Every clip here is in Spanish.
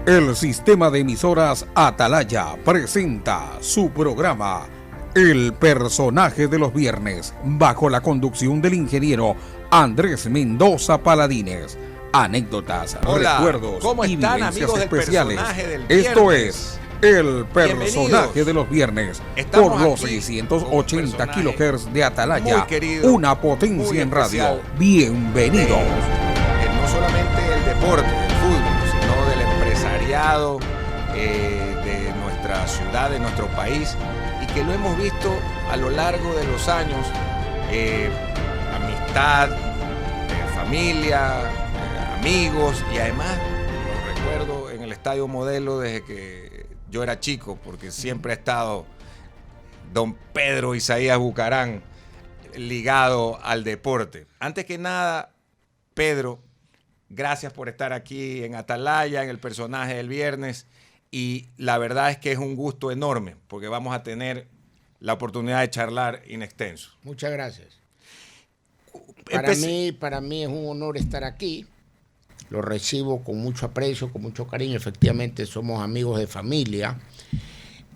El sistema de emisoras Atalaya presenta su programa El Personaje de los Viernes, bajo la conducción del ingeniero Andrés Mendoza Paladines. Anécdotas, hola, recuerdos ¿cómo y están, vivencias amigos especiales. Del Esto es El Personaje Bienvenidos. de los Viernes. Estamos Por los aquí 680 kilohertz de Atalaya, muy querido, una potencia muy en radio. especial. Bienvenidos. No solamente el deporte, el fútbol, sino del empresariado de nuestra ciudad, de nuestro país, y que lo hemos visto a lo largo de los años. Amistad, familia, amigos, y además lo recuerdo en el Estadio Modelo desde que yo era chico, porque siempre ha estado don Pedro Isaías Bucarán ligado al deporte. Antes que nada, Pedro, gracias por estar aquí en Atalaya, en el Personaje del Viernes, y la verdad es que es un gusto enorme, porque vamos a tener la oportunidad de charlar in extenso. Muchas gracias. Para mí es un honor estar aquí. Lo recibo con mucho aprecio, con mucho cariño. Efectivamente, somos amigos de familia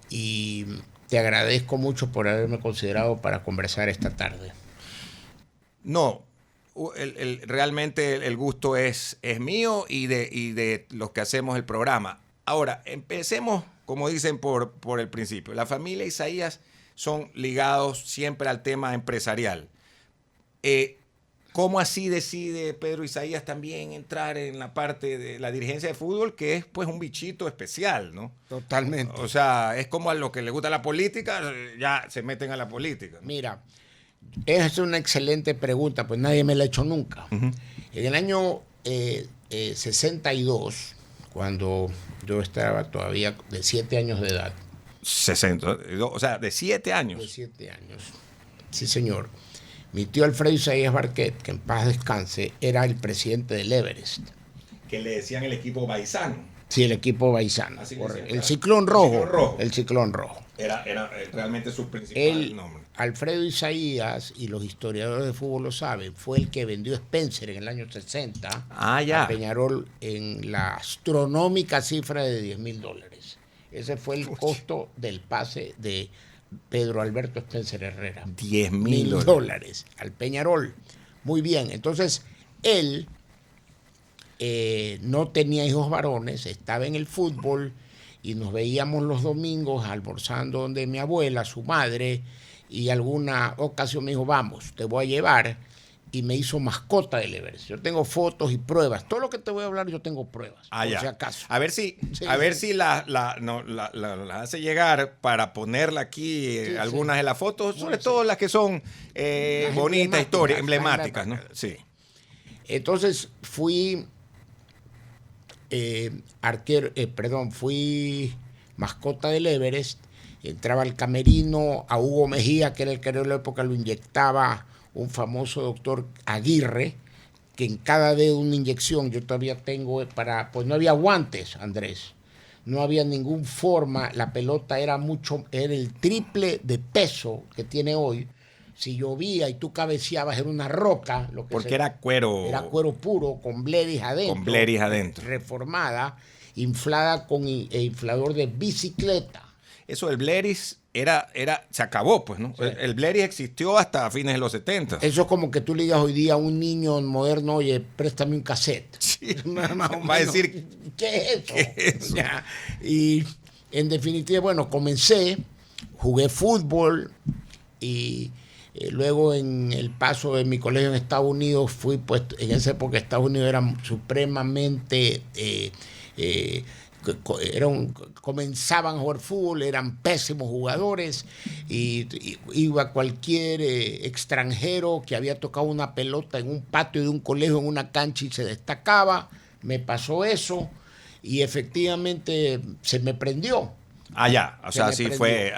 y te agradezco mucho por haberme considerado para conversar esta tarde. No, realmente el gusto es mío y de los que hacemos el programa. Ahora, empecemos, como dicen, por el principio. La familia Isaías son ligados siempre al tema empresarial. ¿Cómo así decide Pedro Isaías también entrar en la parte de la dirigencia de fútbol, que es pues un bichito especial, ¿no? Totalmente. O sea, es como a los que les gusta la política, ya se meten a la política, ¿no? Mira, esa es una excelente pregunta, pues nadie me la ha hecho nunca. Uh-huh. En el año 62, cuando yo estaba todavía de 7 años de edad. 60, o sea, de 7 años. De 7 años, sí señor. Mi tío Alfredo Isaías Barquet, que en paz descanse, era el presidente del Everest. Que le decían el equipo Baizán. Sí, el equipo Baizán. El Ciclón Rojo. El Ciclón Rojo. Era realmente su principal nombre. Alfredo Isaías, y los historiadores de fútbol lo saben, fue el que vendió Spencer en el año 60 a Peñarol en la astronómica cifra de $10,000. Ese fue el costo del pase de Pedro Alberto Spencer Herrera. $10,000 al Peñarol. Muy bien, entonces él no tenía hijos varones, estaba en el fútbol y nos veíamos los domingos almorzando donde mi abuela, su madre, y alguna ocasión me dijo, vamos, te voy a llevar, y me hizo mascota del Everest. Yo tengo fotos y pruebas. Todo lo que te voy a hablar yo tengo pruebas, por si acaso. A ver si la hace llegar para ponerla aquí, algunas de las fotos, sobre todo las que son bonitas, historias, emblemáticas, ¿no? Sí. Entonces fui fui mascota del Everest. Entraba al camerino, a Hugo Mejía, que era el que en la época lo inyectaba un famoso doctor Aguirre, que en cada dedo una inyección. Yo todavía tengo pues no había guantes, Andrés. No había ninguna forma. La pelota era el triple de peso que tiene hoy. Si llovía y tú cabeceabas, era una roca. Porque era cuero. Era cuero puro, con bleris adentro. Reformada, inflada con inflador de bicicleta. Eso del bleris se acabó, pues, ¿no? Sí. El bleris existió hasta fines de los 70. Eso es como que tú le digas hoy día a un niño moderno, oye, préstame un cassette. Sí. Va a decir, ¿qué es eso? Ya. Y en definitiva, bueno, jugué fútbol y luego en el paso de mi colegio en Estados Unidos fui, pues, en esa época Estados Unidos era supremamente... comenzaban a jugar fútbol, eran pésimos jugadores y iba cualquier extranjero que había tocado una pelota en un patio de un colegio, en una cancha y se destacaba. Me pasó eso y efectivamente se me prendió. Ah, ya, o sea, así fue.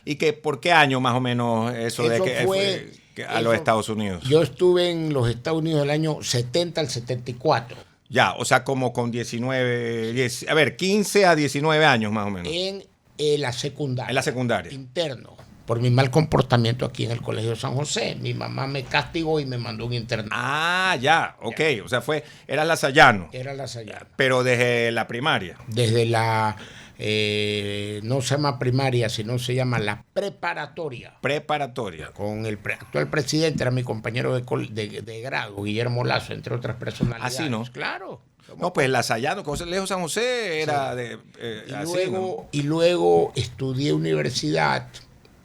¿Y por qué año más o menos eso de que fue a los Estados Unidos? Yo estuve en los Estados Unidos del año 70 al 74. Ya, o sea, como con 15 a 19 años más o menos. En la secundaria. En la secundaria. Interno. por mi mal comportamiento aquí en el Colegio San José. Mi mamá me castigó y me mandó un internado. Ah, ya, ok. O sea, era lasallano. Era lasallano. Pero desde la primaria. Desde la, no se llama primaria, sino se llama la preparatoria. Preparatoria. Con el actual presidente, era mi compañero de grado, Guillermo Lazo, entre otras personalidades. Así, ¿no? Claro. No, pues lasallano, Colegio San José era de... Y luego estudié universidad,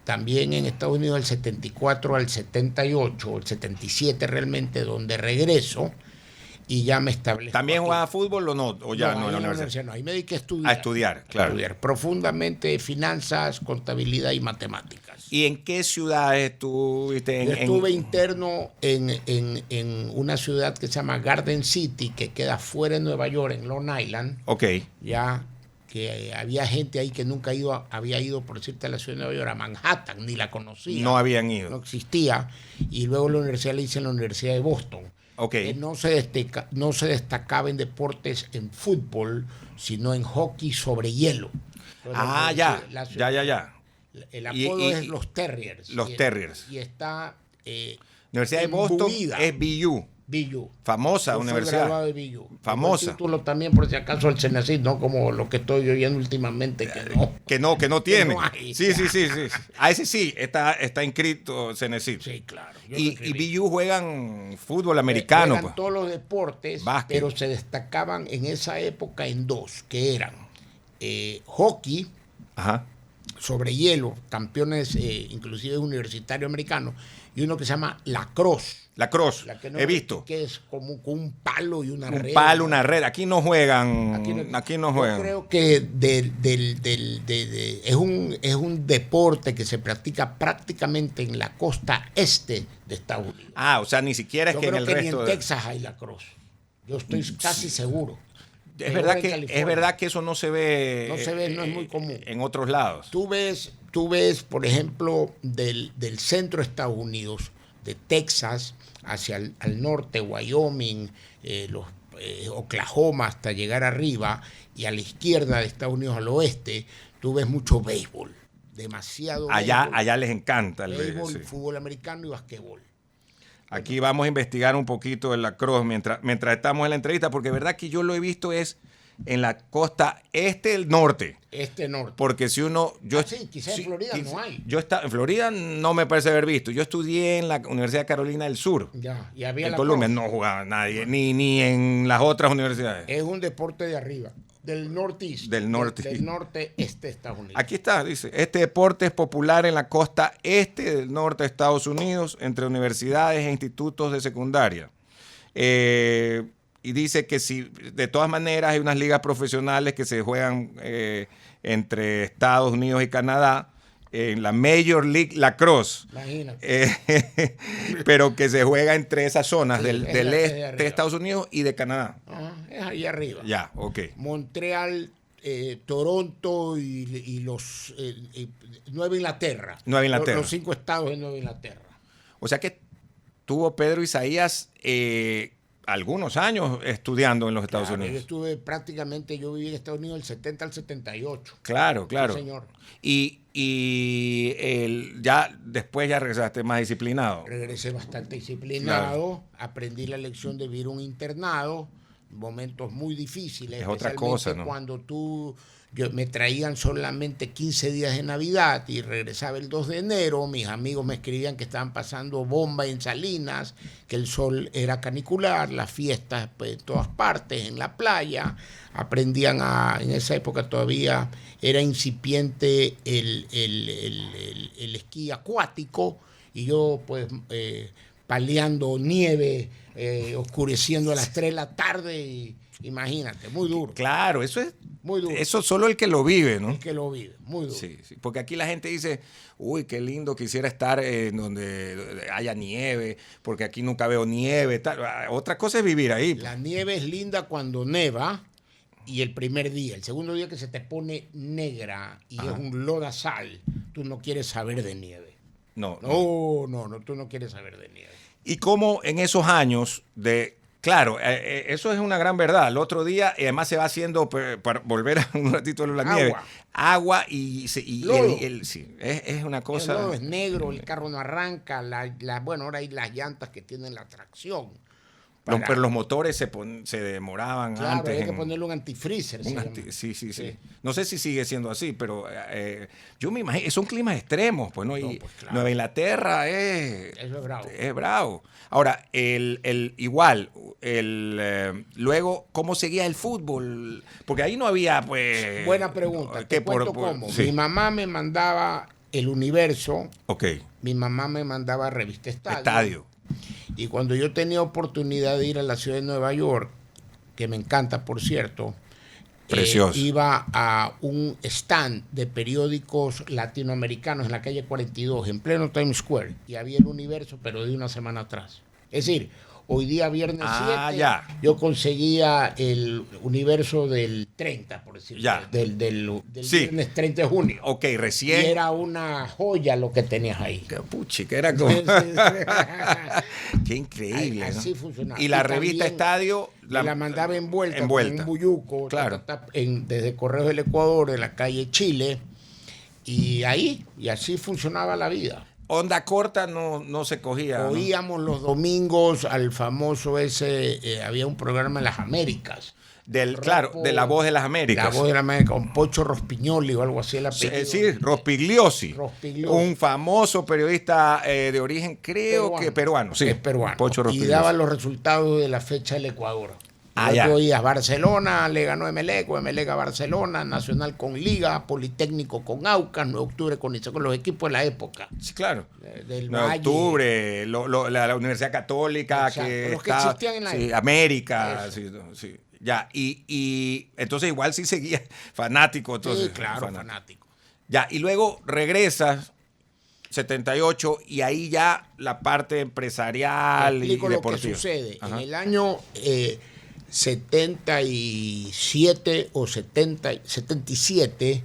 también en Estados Unidos, del 74 al 78, el 77 realmente, donde regreso y ya me establecí. ¿También jugaba fútbol o no? ¿O ya no en la universidad? No, ahí me dediqué a estudiar. A estudiar, claro. Estudiar profundamente finanzas, contabilidad y matemáticas. ¿Y en qué ciudades estuviste? Yo estuve interno en una ciudad que se llama Garden City, que queda fuera de Nueva York, en Long Island. Ok. Ya que había gente ahí que nunca había ido, por decirte, a la ciudad de Nueva York, a Manhattan, ni la conocía. No habían ido. No existía. Y luego la universidad la hice en la Universidad de Boston. Okay. No se destacaba en deportes en fútbol, sino en hockey sobre hielo. Entonces, ya. El apodo es los Terriers. Los Terriers. Y está... Universidad de Boston es BU. BU. Famosa universidad. De BU. Famosa. El título también, por si acaso, el CENESID, no como lo que estoy oyendo últimamente, que no. Que no tiene. No hay. Sí. A ese sí, está inscrito CENESID. Sí, claro. Y BU juegan fútbol americano. Juegan todos los deportes, básquet. Pero se destacaban en esa época en dos, que eran hockey, ajá, sobre hielo, campeones inclusive universitario americano, y uno que se llama lacrosse. Lacrosse, he visto. Que es como con un palo y una red. Un palo, una red. Aquí no juegan. Aquí no juegan. Yo creo que es un deporte que se practica prácticamente en la costa este de Estados Unidos. Ah, o sea, ni siquiera es que en el resto ni en Texas hay lacrosse. Yo estoy casi seguro. Es verdad que eso no se ve. No se ve, no es muy común. En otros lados. Tú ves, por ejemplo, del centro de Estados Unidos, de Texas hacia al norte, Wyoming, Oklahoma, hasta llegar arriba, y a la izquierda de Estados Unidos al oeste, tú ves mucho béisbol. Demasiado béisbol. Allá les encanta el béisbol, sí. Fútbol americano y basquetbol. Aquí vamos a investigar un poquito el lacrosse mientras estamos en la entrevista, porque es verdad que yo lo he visto es en la costa norte. Norte. Porque si uno... quizás en Florida no hay. En Florida no me parece haber visto. Yo estudié en la Universidad de Carolina del Sur. Ya, y había en Colombia no jugaba nadie, ni en las otras universidades. Es un deporte de arriba. Del norte este de Estados Unidos. Aquí está, dice, este deporte es popular en la costa este del norte de Estados Unidos, entre universidades e institutos de secundaria. Y dice que si, de todas maneras, hay unas ligas profesionales que se juegan entre Estados Unidos y Canadá, en la Major League Lacrosse. Imagínate. Pero que se juega entre esas zonas del este de Estados Unidos y de Canadá. Es ahí arriba. Ya, ok. Montreal, Toronto y los Nueva Inglaterra. Los 5 estados de Nueva Inglaterra. O sea que tuvo Pedro Isaías algunos años estudiando en los Estados Unidos. Yo viví en Estados Unidos del 70 al 78. Claro. Sí, señor. Y ya después ya regresaste más disciplinado. Regresé bastante disciplinado, aprendí la lección de vivir un internado, momentos muy difíciles. Es otra cosa, ¿no? Cuando me traían solamente 15 días de Navidad y regresaba el 2 de enero, mis amigos me escribían que estaban pasando bomba en Salinas, que el sol era canicular, las fiestas en todas partes, en la playa. En esa época todavía era incipiente el esquí acuático, y yo pues paleando nieve, oscureciendo a las 3 de la tarde, y imagínate, muy duro. Claro, eso es muy duro. Eso solo el que lo vive, ¿no? El que lo vive, muy duro. Sí, porque aquí la gente dice, uy, qué lindo, quisiera estar donde haya nieve, porque aquí nunca veo nieve. Tal. Otra cosa es vivir ahí. La nieve es linda cuando neva, y el primer día. El segundo día que se te pone negra y es un lodazal, tú no quieres saber de nieve. No, tú no quieres saber de nieve. ¿Y cómo en esos años de Claro, eso es una gran verdad. El otro día, y además se va haciendo, para volver a un ratito a la nieve, agua y lodo. Sí, es una cosa. El lodo es negro, el carro no arranca, bueno, ahora hay las llantas que tienen la tracción. Pero los motores se demoraban claro, antes. Hay que ponerle un antifreezer. Sí. No sé si sigue siendo así, pero yo me imagino, son climas extremos, pues, ¿no? Y pues, claro. Nueva Inglaterra Eso es bravo. Es bravo. Ahora, luego, ¿cómo seguía el fútbol? Porque ahí no había, pues... Buena pregunta. Te cuento cómo. Sí. Mi mamá me mandaba El Universo. Ok. Mi mamá me mandaba Revista Estadio. Y cuando yo tenía oportunidad de ir a la ciudad de Nueva York, que me encanta, por cierto, precioso, iba a un stand de periódicos latinoamericanos en la calle 42, en pleno Times Square, y había El Universo, pero de una semana atrás. Es decir, hoy día, viernes 7, yo conseguía El Universo del 30, por decirlo, del viernes 30 de junio. Ok, recién. Y era una joya lo que tenías ahí. Qué puchi, que era como... Qué increíble, así ¿no? funcionaba. Y la revista Estadio... La mandaba envuelta. Con un buyuco, claro. Desde Correos del Ecuador, en la calle Chile, y así funcionaba la vida. Onda corta no se cogía. Oíamos los domingos al famoso había un programa en las Américas. De La Voz de las Américas. La Voz de las Américas, con Pocho Rospignoli o algo así el apellido. Sí, Rospigliosi. Un famoso periodista de origen, creo que peruano. Sí, es peruano. Pocho Rospigliosi. Y daba los resultados de la fecha del Ecuador. Ya. Oías, Barcelona le ganó Emelec, o Emelec a Barcelona, Nacional con Liga, Politécnico con Aucas, 9 de octubre con los equipos de la época. Sí, claro. Del 9 de Valle. octubre, la Universidad Católica, los que existían en la época. América, sí. Ya, y entonces igual sí seguía fanático. Entonces, sí, claro, fanático. Ya, y luego regresas, 78, y ahí ya la parte empresarial y deportiva. Lo que sucede. Ajá. En el año 77 o 77,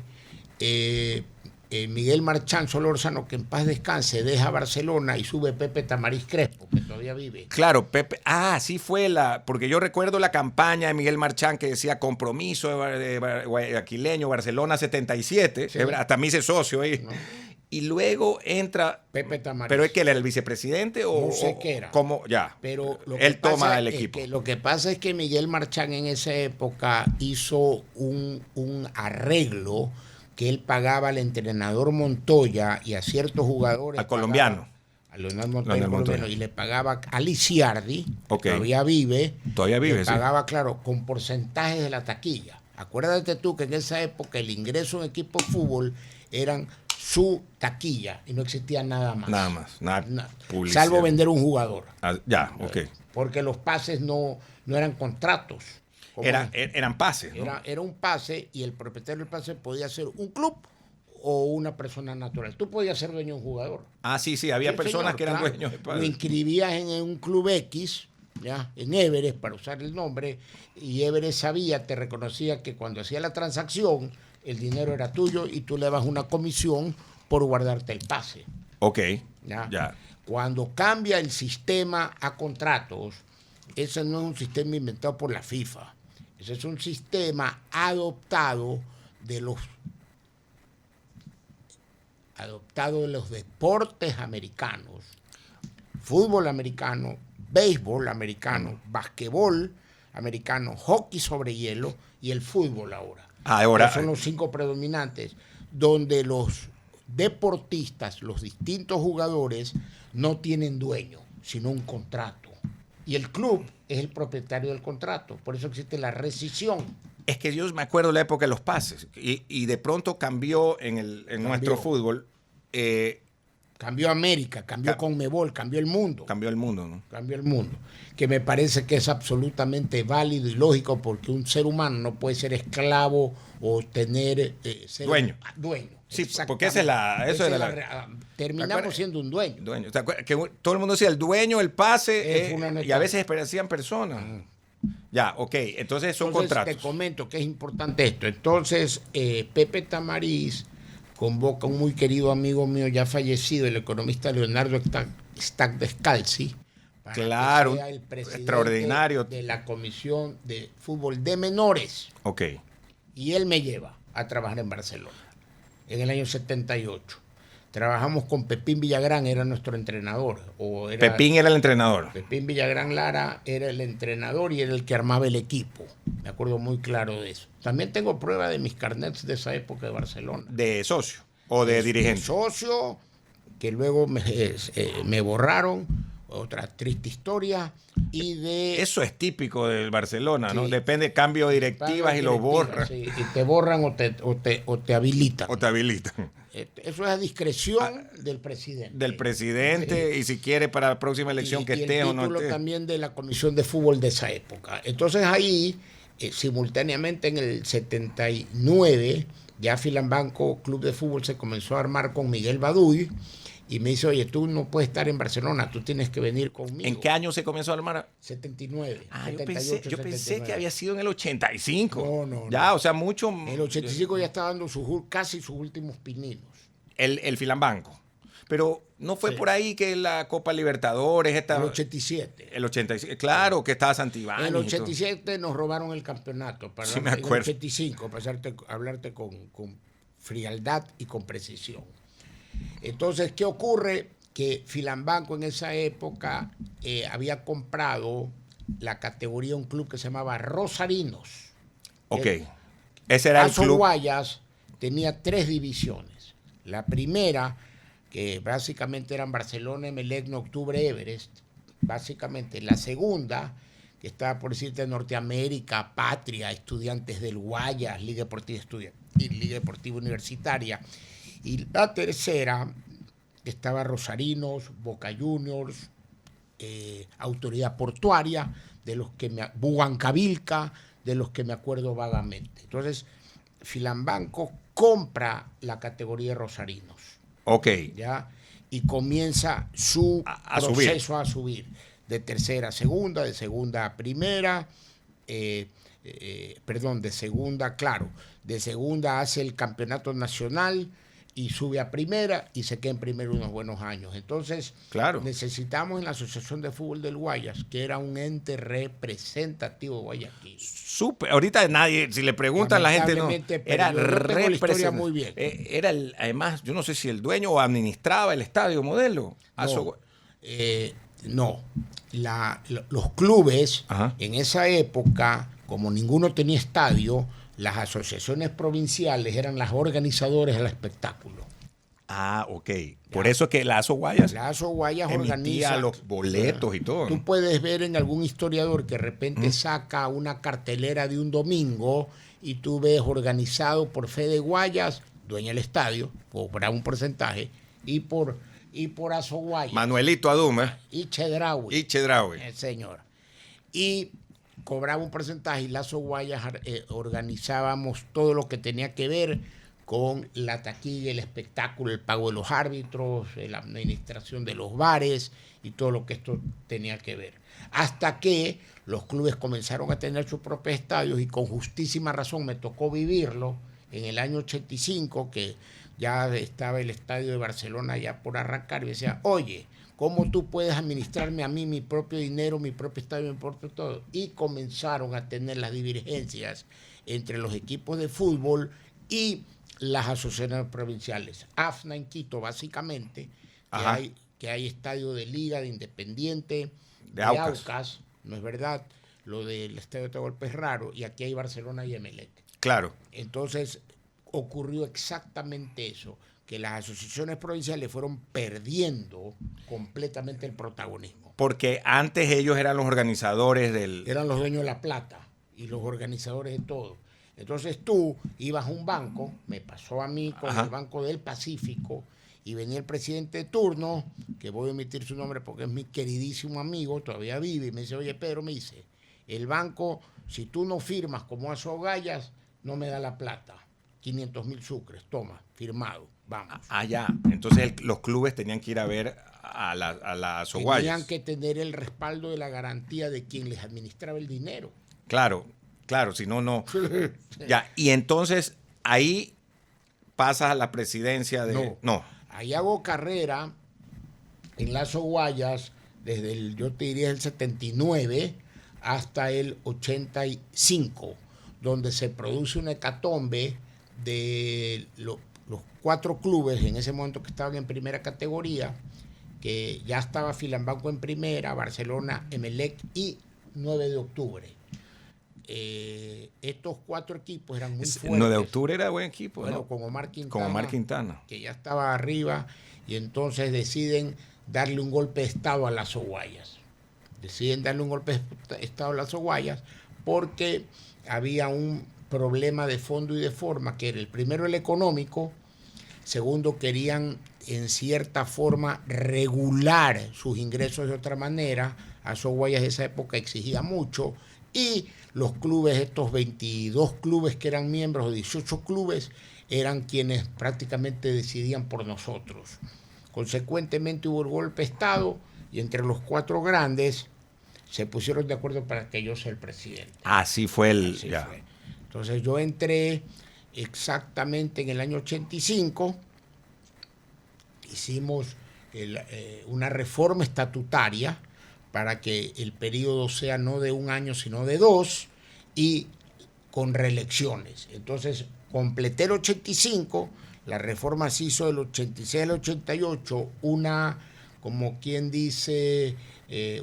Miguel Marchán Solórzano, que en paz descanse, deja Barcelona y sube Pepe Tamariz Crespo, que todavía vive. Claro, Pepe. Sí fue porque yo recuerdo la campaña de Miguel Marchán que decía compromiso de guayaquileño, Barcelona 77. Sí. Hasta me hice socio ahí. No. Y luego entra Pepe Tamariz. ¿Pero es que él era el vicepresidente o no sé qué era? ¿Cómo? Ya. Pero él toma el equipo. Lo que pasa es que Miguel Marchán en esa época hizo un arreglo que él pagaba al entrenador Montoya y a ciertos jugadores. Al colombiano. A Leonardo Montoya. Y le pagaba a Lisiardi, que todavía vive. Le pagaba, claro, con porcentajes de la taquilla. Acuérdate tú que en esa época el ingreso en equipo de fútbol eran su taquilla y no existía nada más. Nada. Salvo vender un jugador. Ok. Porque los pases no eran contratos. Eran pases, ¿no? Era un pase y el propietario del pase podía ser un club o una persona natural. Tú podías ser dueño de un jugador. Sí, había personas que eran dueños de pases. Lo inscribías en un club X, ¿ya? En Everest, para usar el nombre, y Everest te reconocía que cuando hacía la transacción, el dinero era tuyo y tú le dabas una comisión por guardarte el pase. Ok. Ya. Cuando cambia el sistema a contratos, ese no es un sistema inventado por la FIFA. Ese es un sistema adoptado de los deportes americanos, fútbol americano, béisbol americano, basquetbol americano, hockey sobre hielo y el fútbol ahora. Son los 5 predominantes, donde los deportistas, los distintos jugadores, no tienen dueño, sino un contrato. Y el club es el propietario del contrato. Por eso existe la rescisión. Es que yo me acuerdo de la época de los pases. Y de pronto cambió en nuestro fútbol. Cambió América, cambió Conmebol, cambió el mundo. Cambió el mundo, ¿no? Cambió el mundo. Que me parece que es absolutamente válido y lógico porque un ser humano no puede ser esclavo o tener... dueño. Dueño. Sí, porque terminamos siendo un dueño. ¿Te acuerdas? Que todo el mundo decía el dueño, el pase, y a veces decían personas. Ya, ok. Entonces son contratos. Te comento que es importante esto. Entonces, Pepe Tamariz convoca a un muy querido amigo mío ya fallecido, el economista Leonardo Stack Descalzi, para Claro, que sea el presidente extraordinario. de la Comisión de Fútbol de Menores. Ok. Y él me lleva a trabajar en Barcelona en el año 78. Trabajamos con Pepín Villagrán, era nuestro entrenador. Pepín era el entrenador. Pepín Villagrán Lara era el entrenador y era el que armaba el equipo. Me acuerdo muy claro de eso. También tengo prueba de mis carnets de esa época de Barcelona. ¿De socio o de dirigente? De socio, que luego me borraron, otra triste historia. Y de... Eso es típico del Barcelona, ¿no? Sí. Depende, cambio de directivas y lo borran. Sí, y te borran o te habilitan. O te habilitan. Eso es a discreción del presidente. Del presidente, sí. Y si quiere para la próxima elección que esté o no esté. Y el título también de la Comisión de Fútbol de esa época. Entonces ahí, simultáneamente en el 79, ya Filambanco Club de Fútbol se comenzó a armar con Miguel Baduy y me dice, oye, tú no puedes estar en Barcelona, tú tienes que venir conmigo. ¿En qué año se comenzó a armar? 79. Ah, 78, yo pensé 79. que había sido en el 85. No. Ya, o sea, mucho. En el 85 ya estaba dando casi sus últimos pininos. El Filambanco. Pero no fue por ahí que la Copa Libertadores estaba. El 87. El 87, claro, que estaba Santibáñez. En el 87 nos robaron el campeonato. Sí, me acuerdo. En el 85, para hablarte con frialdad y con precisión. Entonces, ¿qué ocurre? Que Filambanco en esa época había comprado la categoría, un club que se llamaba Rosarinos. Ok. Ese era el club. Guayas tenía 3 divisiones. La primera, que básicamente eran Barcelona, Emelec, Octubre, Everest. Básicamente. La segunda, que estaba por decirte Norteamérica, Patria, Estudiantes del Guayas, Liga Deportiva y Liga Deportiva Universitaria. Y la tercera, estaba Rosarinos, Boca Juniors, Autoridad Portuaria, de los que Bugancavilca, de los que me acuerdo vagamente. Entonces, Filambanco compra la categoría de Rosarinos. Ok. ¿Ya? Y comienza su proceso subir. a subir. De tercera a segunda, de segunda a primera, de segunda, claro. De segunda hace el campeonato nacional y sube a primera y se queda en primero unos buenos años. Entonces, claro, necesitamos en la Asociación de Fútbol del Guayas, que era un ente representativo de Guayaquil. Súper. Ahorita nadie, si le preguntan a la gente, no. Era representativo. Muy bien. Era además, yo no sé si el dueño o administraba el estadio Modelo. No. Los clubes, ajá, en esa época, como ninguno tenía estadio, las asociaciones provinciales eran las organizadoras del espectáculo. Ah, ok. Por eso es que la ASO Guayas organiza los boletos y todo. Tú puedes ver en algún historiador que de repente saca una cartelera de un domingo y tú ves organizado por Fede Guayas, dueña del estadio, cobra un porcentaje, y por ASO Guayas. Manuelito Aduma. Y Chedraui. Señor. Y cobraba un porcentaje y Lazo Guayas organizábamos todo lo que tenía que ver con la taquilla, el espectáculo, el pago de los árbitros, la administración de los bares y todo lo que esto tenía que ver. Hasta que los clubes comenzaron a tener sus propios estadios y con justísima razón me tocó vivirlo en el año 85, que ya estaba el estadio de Barcelona ya por arrancar y decía, oye, ¿cómo tú puedes administrarme a mí mi propio dinero, mi propio estadio, mi propio todo? Y comenzaron a tener las divergencias entre los equipos de fútbol y las asociaciones provinciales. AFNA en Quito, básicamente, que hay estadio de Liga, de Independiente, de Aucas, ¿no es verdad? Lo del estadio de Atahualpa es raro, y aquí hay Barcelona y Emelec. Claro. Entonces, ocurrió exactamente eso, que las asociaciones provinciales fueron perdiendo completamente el protagonismo. Porque antes ellos eran los organizadores Eran los dueños de la plata y los organizadores de todo. Entonces tú ibas a un banco, me pasó a mí con el Banco del Pacífico, y venía el presidente de turno, que voy a omitir su nombre porque es mi queridísimo amigo, todavía vive, y me dice, oye Pedro, me dice, el banco, si tú no firmas como ASO Guayas, no me da la plata. 500,000 sucres, toma, firmado, vamos. Ya. Entonces los clubes tenían que ir a ver a la ASO Guayas. Tenían que tener el respaldo de la garantía de quien les administraba el dinero. Claro, si no, no. Ya, y entonces ahí pasas a la presidencia de... No. Ahí hago carrera en Lazo Guayas yo te diría el 79 hasta el 85, donde se produce una hecatombe de los 4 clubes en ese momento que estaban en primera categoría, que ya estaba Filambanco en primera, Barcelona, Emelec y 9 de octubre. Estos 4 equipos eran muy fuertes. 9 de octubre era buen equipo, bueno, ¿no? Con Omar Quintana. Con Omar Quintana. Que ya estaba arriba, y entonces deciden darle un golpe de estado a las Oguayas. Deciden darle un golpe de estado a las Oguayas porque había un problema de fondo y de forma, que era el primero el económico, segundo querían en cierta forma regular sus ingresos de otra manera. Azoguayas de esa época exigía mucho, y los clubes, estos 22 clubes que eran miembros, o 18 clubes, eran quienes prácticamente decidían por nosotros. Consecuentemente hubo el golpe de estado, y entre los 4 grandes se pusieron de acuerdo para que yo sea el presidente. Así fue Así fue. Entonces yo entré exactamente en el año 85, hicimos una reforma estatutaria para que el periodo sea no de 1 año, sino de 2, y con reelecciones. Entonces completé el 85, la reforma se hizo del 86 al 88, como quien dice,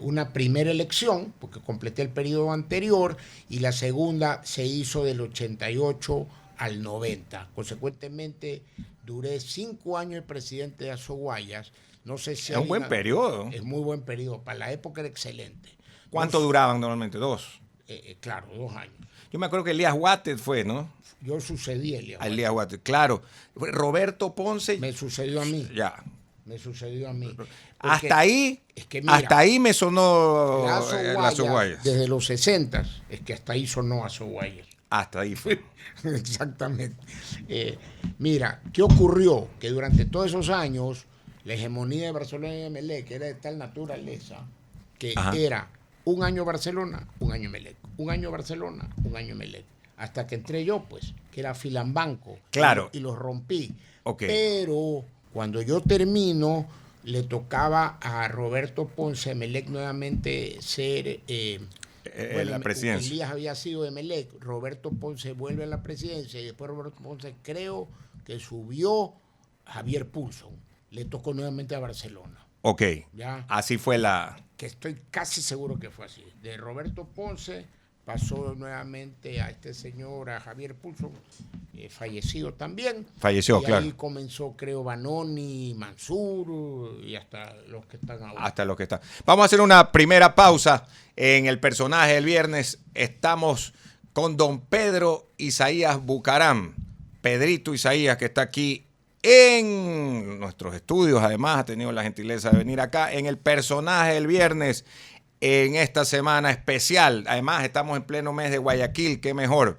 una primera elección, porque completé el periodo anterior, y la segunda se hizo del 88 al 90. Consecuentemente, duré 5 años de presidente de Azoguayas. No sé si es un buen periodo. Es muy buen periodo. Para la época era excelente. ¿Cuánto duraban normalmente? 2. Claro, 2 años. Yo me acuerdo que Elías Guates fue, ¿no? Yo sucedí a Elías Guates. Elías Guates, claro. Roberto Ponce. Me sucedió a mí. Ya. Me sucedió a mí. Hasta ahí, mira, hasta ahí me sonó la Azoguayas. Desde los 60, es que hasta ahí sonó Azoguayas. Hasta ahí fue. Exactamente. Mira, ¿qué ocurrió? Que durante todos esos años, la hegemonía de Barcelona y Emelec era de tal naturaleza que era 1 año Barcelona, 1 año Emelec. 1 año Barcelona, 1 año Emelec. Hasta que entré yo, pues, que era Filambanco. Claro. Y los rompí. Okay. Pero cuando yo termino, le tocaba a Roberto Ponce Emelec nuevamente ser... la presidencia. Elías había sido de Emelec, Roberto Ponce vuelve a la presidencia, y después Roberto Ponce creo que subió a Javier Pulson. Le tocó nuevamente a Barcelona. Ok. ¿Ya? Así fue la... Que estoy casi seguro que fue así. De Roberto Ponce pasó nuevamente a este señor, a Javier Pulson, fallecido también. Falleció, y claro. Ahí comenzó, creo, Banoni, Mansur y hasta los que están ahora. Hasta los que están. Vamos a hacer una primera pausa en el personaje del viernes. Estamos con don Pedro Isaías Bucaram. Pedrito Isaías, que está aquí en nuestros estudios. Además, ha tenido la gentileza de venir acá en el personaje del viernes en esta semana especial. Además, estamos en pleno mes de Guayaquil, qué mejor,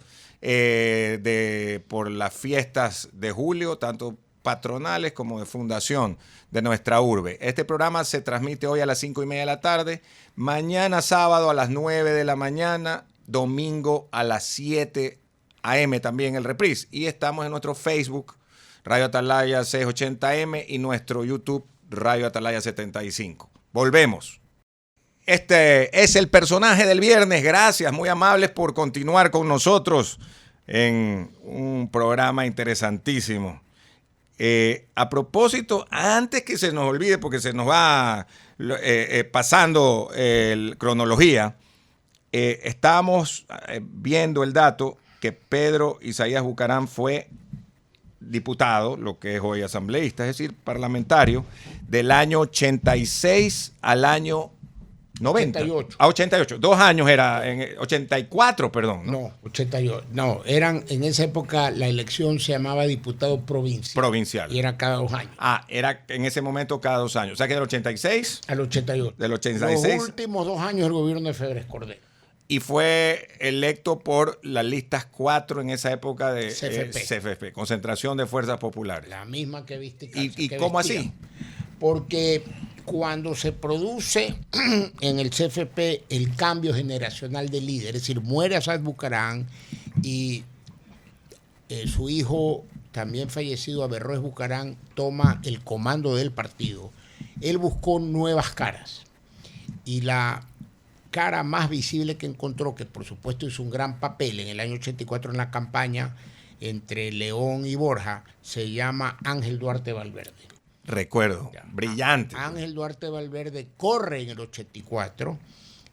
por las fiestas de julio, tanto patronales como de fundación de nuestra urbe. Este programa se transmite hoy a las 5:30 de la tarde, mañana sábado a las 9 de la mañana, domingo a las 7 a.m. también el reprise. Y estamos en nuestro Facebook, Radio Atalaya 680M, y nuestro YouTube, Radio Atalaya 75. Volvemos. Este es el personaje del viernes. Gracias, muy amables por continuar con nosotros en un programa interesantísimo. A propósito, antes que se nos olvide, porque se nos va pasando cronología, estábamos viendo el dato que Pedro Isaías Bucaram fue diputado, lo que es hoy asambleísta, es decir, parlamentario, del año 86 al año 90. 88. A 88. 2 años era, 84, perdón. No, 88. No, eran, en esa época la elección se llamaba diputado provincial. Provincial. Y era cada 2 años. Era en ese momento cada 2 años. O sea que del 86. Al 88. Del 86. Los últimos 2 años del gobierno de Febres Cordero. Y fue electo por las listas 4 en esa época de CFP, Concentración de Fuerzas Populares. La misma que viste. ¿Y cómo así? Porque cuando se produce en el CFP el cambio generacional de líder, es decir, muere Asad Bucaram y su hijo, también fallecido, Averroes Bucaram, toma el comando del partido. Él buscó nuevas caras Y la cara más visible que encontró, que por supuesto hizo un gran papel en el año 84 en la campaña entre León y Borja, se llama Ángel Duarte Valverde. Recuerdo, Ya. brillante. Ángel Duarte Valverde corre en el 84,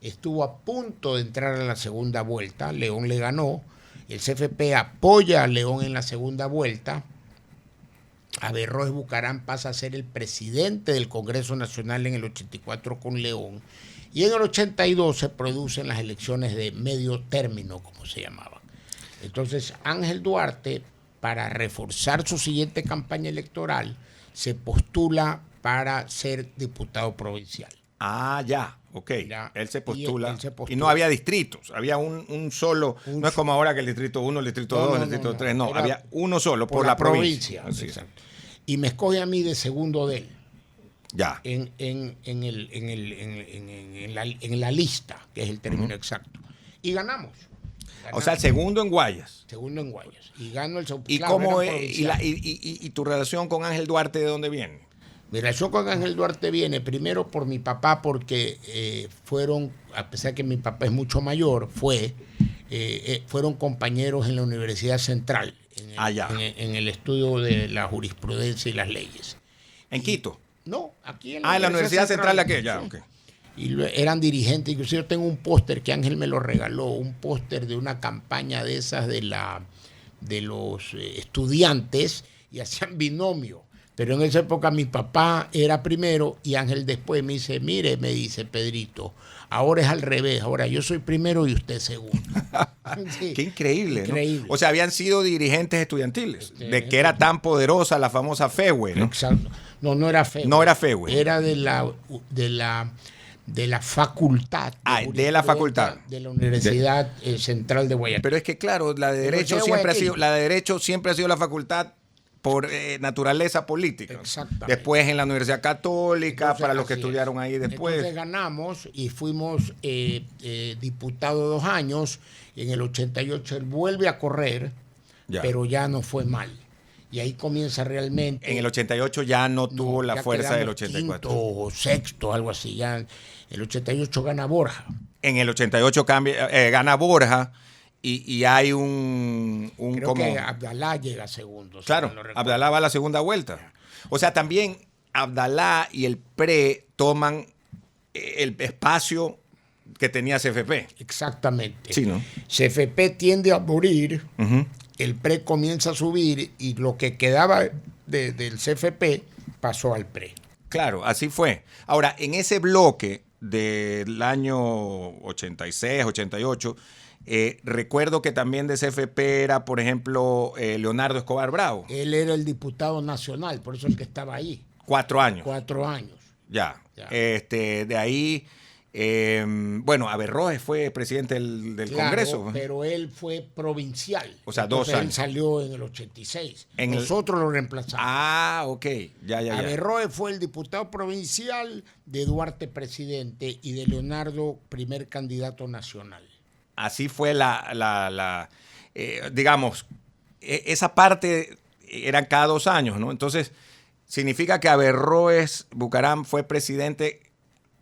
estuvo a punto de entrar a la segunda vuelta, León le ganó, el CFP apoya a León en la segunda vuelta, Averroes Bucaram pasa a ser el presidente del Congreso Nacional en el 84 con León, y en el 82 se producen las elecciones de medio término, como se llamaban. Entonces Ángel Duarte, para reforzar su siguiente campaña electoral, se postula para ser diputado provincial. Ah, ya, ok. Ya. Él se Y postula. él se postula. Y no había distritos, había un solo. No es como ahora que el distrito 1, el distrito 2, el distrito 3. No, Era había uno solo por la provincia. Así es. Exacto. Y me escoge a mí de segundo de él Ya. en la lista, que es el término exacto. Y ganamos. O sea, el segundo en Guayas. Segundo en Guayas. Y gano el ¿Y claro, cómo era es, provincial. y tu relación con Ángel Duarte de dónde viene? Mi relación con Ángel Duarte viene primero por mi papá, porque fueron, a pesar que mi papá es mucho mayor, fueron compañeros en la Universidad Central, en el estudio de la jurisprudencia y las leyes. ¿En Quito? No, aquí en la Universidad Central de aquí, ya, sí. ok. Y eran dirigentes, inclusive yo tengo un póster que Ángel me lo regaló, un póster de una campaña de esas de los estudiantes, y hacían binomio. Pero en esa época mi papá era primero y Ángel después. Me dice, mire, me dice Pedrito, ahora es al revés, ahora yo soy primero y usted segundo. Sí. Qué increíble, Increíble. ¿no? O sea, habían sido dirigentes estudiantiles, de que era tan poderosa la famosa FEWE, ¿no? Exacto. No era FEWE. No era FEWE. Era de la facultad. De la facultad. De la Universidad Central de Guayaquil. Pero es que, claro, la de Derecho siempre ha sido la facultad por naturaleza política. Exactamente. Después en la Universidad Católica, Entonces, para los que así estudiaron ahí después. Entonces ganamos y fuimos diputados 2 años. En el 88 él vuelve a correr, Ya. pero ya no fue mal. Y ahí comienza realmente. En el 88 ya no tuvo la ya fuerza del quedamos 84. quinto o sexto, algo así. Ya el 88 gana Borja. En el 88 gana Borja y hay un Creo como... que Abdalá llega segundo. si Claro, mal no recuerdo. Abdalá va a la segunda vuelta. O sea, también Abdalá y el PRE toman el espacio que tenía CFP. Exactamente. Sí, ¿no? CFP tiende a morir, Ujú. el PRE comienza a subir y lo que quedaba del CFP pasó al PRE. Claro, así fue. Ahora, en ese bloque del año 86, 88, recuerdo que también de CFP era, por ejemplo, Leonardo Escobar Bravo. Él era el diputado nacional, por eso el que estaba ahí. 4 años. 4 años. Ya. Ya. De ahí, bueno, Averroes fue presidente del Claro, Congreso. pero él fue provincial. O sea, Entonces 2 él años. salió en el 86. En el- Nosotros lo reemplazamos. Ah, ok. Ya. Averroes fue el diputado provincial, de Duarte presidente y de Leonardo primer candidato nacional. Así fue digamos, esa parte eran cada 2 años, ¿no? Entonces, significa que Averroes Bucaram fue presidente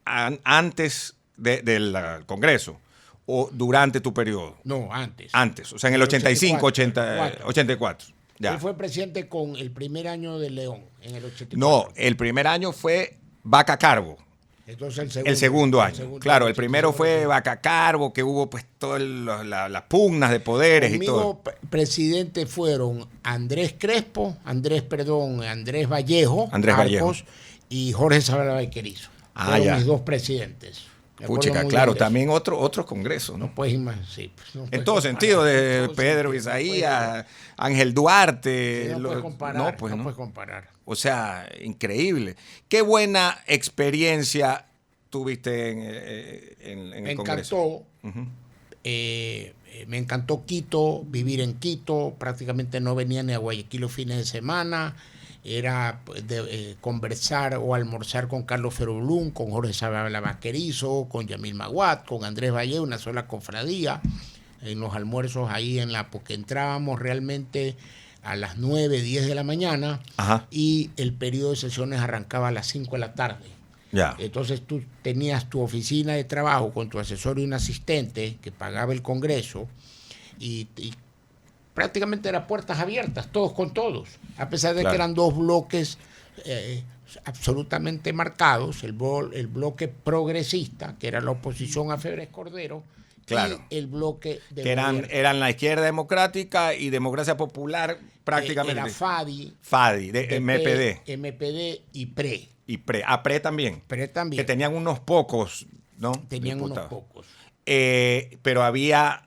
antes del Congreso o durante tu periodo. No, antes. Antes, o sea, en el 85, 84. 84. Ya. Él fue presidente con el primer año de León, en el 84. No, el primer año fue Vaca Carbo. Entonces El segundo año. Claro, el primero fue Vaca Carbo, que hubo pues todas las pugnas de poderes y todo. Conmigo presidente fueron Andrés Vallejo, Andrés Vallejo. y Jorge Zavala Vaquerizo. Ah, fueron ya. mis 2 presidentes. Me acuerdo Puchica, muy claro, bien de eso. también otros congresos, ¿no? No puedes imaginar, sí, pues, no En puedes todo comparar, sentido, de en todo Pedro sentido, Isaías, Ángel Duarte. no puedes comparar, no, pues, no ¿no? puedes comparar. O sea, increíble. Qué buena experiencia tuviste en Me el Congreso. encantó. Me encantó Quito, vivir en Quito, prácticamente no venía ni a Guayaquil los fines de semana, era conversar o almorzar con Carlos Feroblum, con Jorge Zavala Vaquerizo, con Yamil Maguad, con Andrés Valle, una sola cofradía, en los almuerzos ahí porque entrábamos realmente a las 9, 10 de la mañana Ajá. y el periodo de sesiones arrancaba a las 5 de la tarde. Ya. Entonces tú tenías tu oficina de trabajo con tu asesor y un asistente que pagaba el Congreso y prácticamente eran puertas abiertas, todos con todos, a pesar de Claro. que eran dos bloques absolutamente marcados, el bloque progresista, que era la oposición a Febres Cordero, Claro. y el bloque de Que eran la izquierda democrática y democracia popular prácticamente. Era FADI, FADI, MPD y PRE. y PRE. A PRE también. PRE también. Que tenían unos pocos, ¿no? Tenían diputados. unos pocos. Pero había